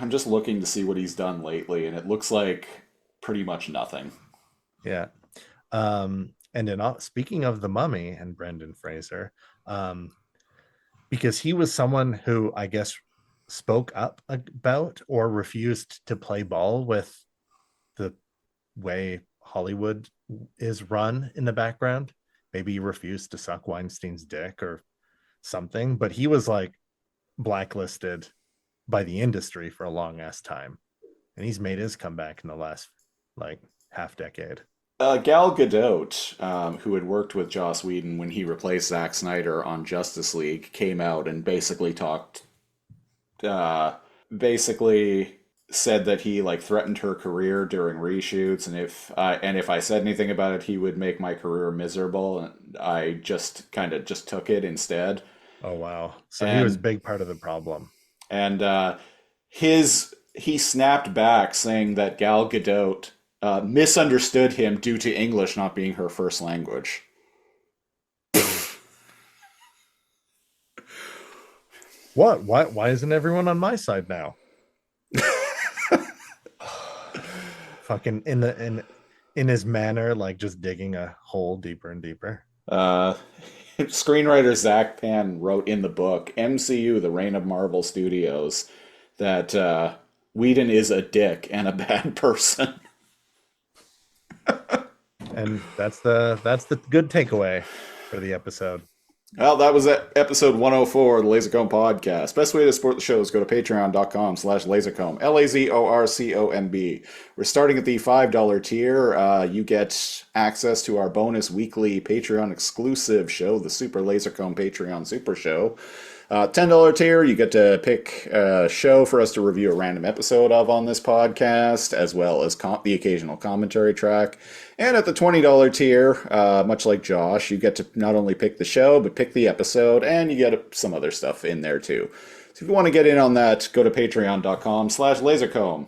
just looking to see what he's done lately, and it looks like pretty much nothing. Yeah. And speaking of the Mummy and Brendan Fraser, because he was someone who I guess spoke up about or refused to play ball with the way Hollywood is run in the background. Maybe he refused to suck Weinstein's dick or something, but he was like blacklisted by the industry for a long ass time, and he's made his comeback in the last like half decade. Gal Gadot, who had worked with Joss Whedon when he replaced Zack Snyder on Justice League, came out and basically said that he like threatened her career during reshoots, and if I said anything about it, he would make my career miserable, and I just took it instead. Oh wow! So he was a big part of the problem. And he snapped back, saying that Gal Gadot misunderstood him due to English not being her first language. What? Why isn't everyone on my side now? Fucking in his manner, like just digging a hole deeper and deeper. Screenwriter Zach Penn wrote in the book MCU: The Reign of Marvel Studios that Whedon is a dick and a bad person. And that's the good takeaway for the episode. Well, that was episode 104 of the Lazor Comb podcast. Best way to support the show is go to patreon.com/lazorcomb, LAZORCOMB. We're starting at the $5 tier. You get access to our bonus weekly Patreon exclusive show, the Super Lazor Comb Patreon Super Show. $10 tier, you get to pick a show for us to review a random episode of on this podcast, as well as the occasional commentary track. And at the $20 tier, much like Josh, you get to not only pick the show, but pick the episode, and you get some other stuff in there too. So if you want to get in on that, go to patreon.com/lasercomb.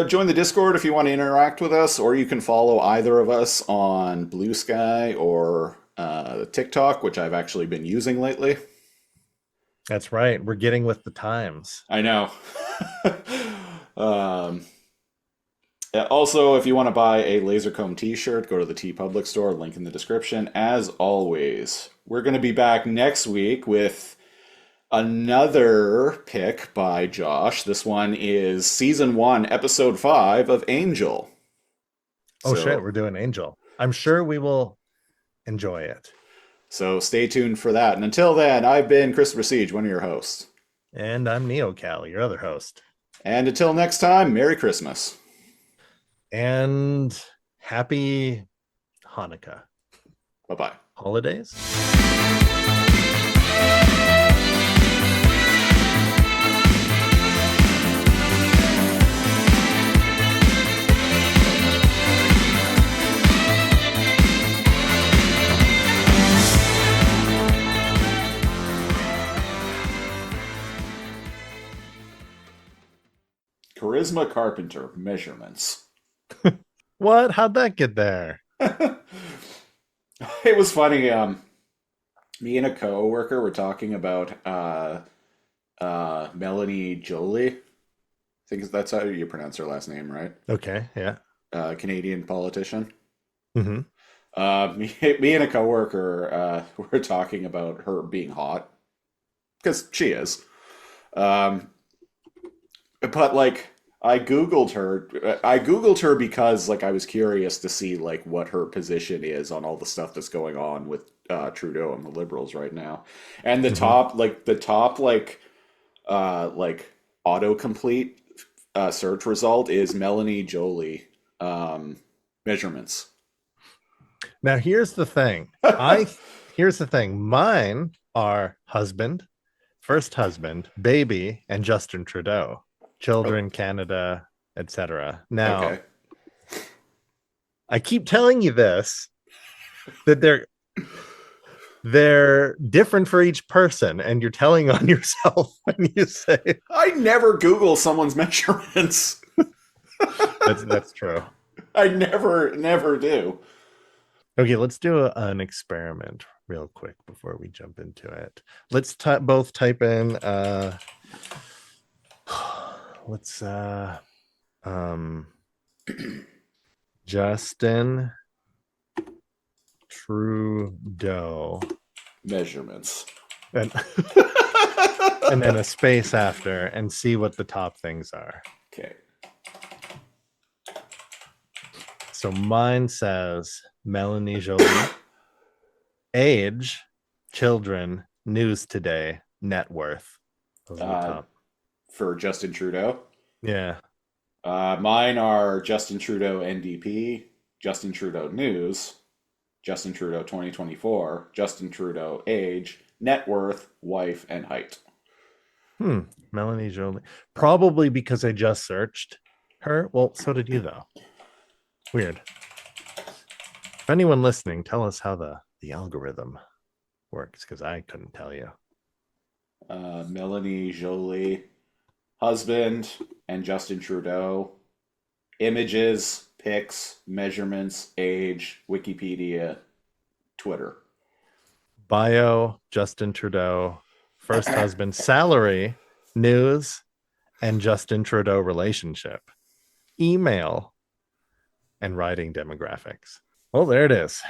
Join the Discord if you want to interact with us, or you can follow either of us on Blue Sky or TikTok, which I've actually been using lately. That's right. We're getting with the times. I know. Also, if you want to buy a Lasercomb t-shirt, go to the TeePublic store, link in the description. As always, we're going to be back next week with another pick by Josh. This one is Season 1, Episode 5 of Angel. Oh, shit, we're doing Angel. I'm sure we will enjoy it. So stay tuned for that. And until then, I've been Christopher Siege, one of your hosts. And I'm NeoCal, your other host. And until next time, Merry Christmas. And happy Hanukkah. Bye-bye. Holidays. Charisma Carpenter measurements. What? How'd that get there? It was funny. Me and a coworker were talking about Melanie Jolie. I think that's how you pronounce her last name, right? Okay, yeah. Canadian politician. Mm-hmm. Me and a coworker were talking about her being hot because she is. But like, I googled her because like I was curious to see like what her position is on all the stuff that's going on with Trudeau and the Liberals right now. And the top autocomplete search result is Melanie Jolie measurements. Now here's the thing. Here's the thing. Mine are husband, first husband, baby, and Justin Trudeau. Children, Canada, etc. Now, Okay. I keep telling you this, that they're different for each person, and you're telling on yourself when you say I never Google someone's measurements. that's true. I never do. Okay, let's do an experiment real quick before we jump into it. Let's both type in let's Justin Trudeau Measurements. and then a space after and see what the top things are. Okay. So mine says Melanie Jolie, age, children, news today, net worth. Those are the top. For Justin Trudeau. Yeah. Mine are Justin Trudeau NDP, Justin Trudeau News, Justin Trudeau 2024, Justin Trudeau age, net worth, wife, and height. Melanie Jolie. Probably because I just searched her. Well, so did you though. Weird. If anyone listening, tell us how the algorithm works, because I couldn't tell you. Melanie Jolie, husband, and Justin Trudeau. Images, pics, measurements, age, Wikipedia, Twitter. Bio, Justin Trudeau, first husband, salary, news, and Justin Trudeau relationship. Email, and writing demographics. Well, there it is.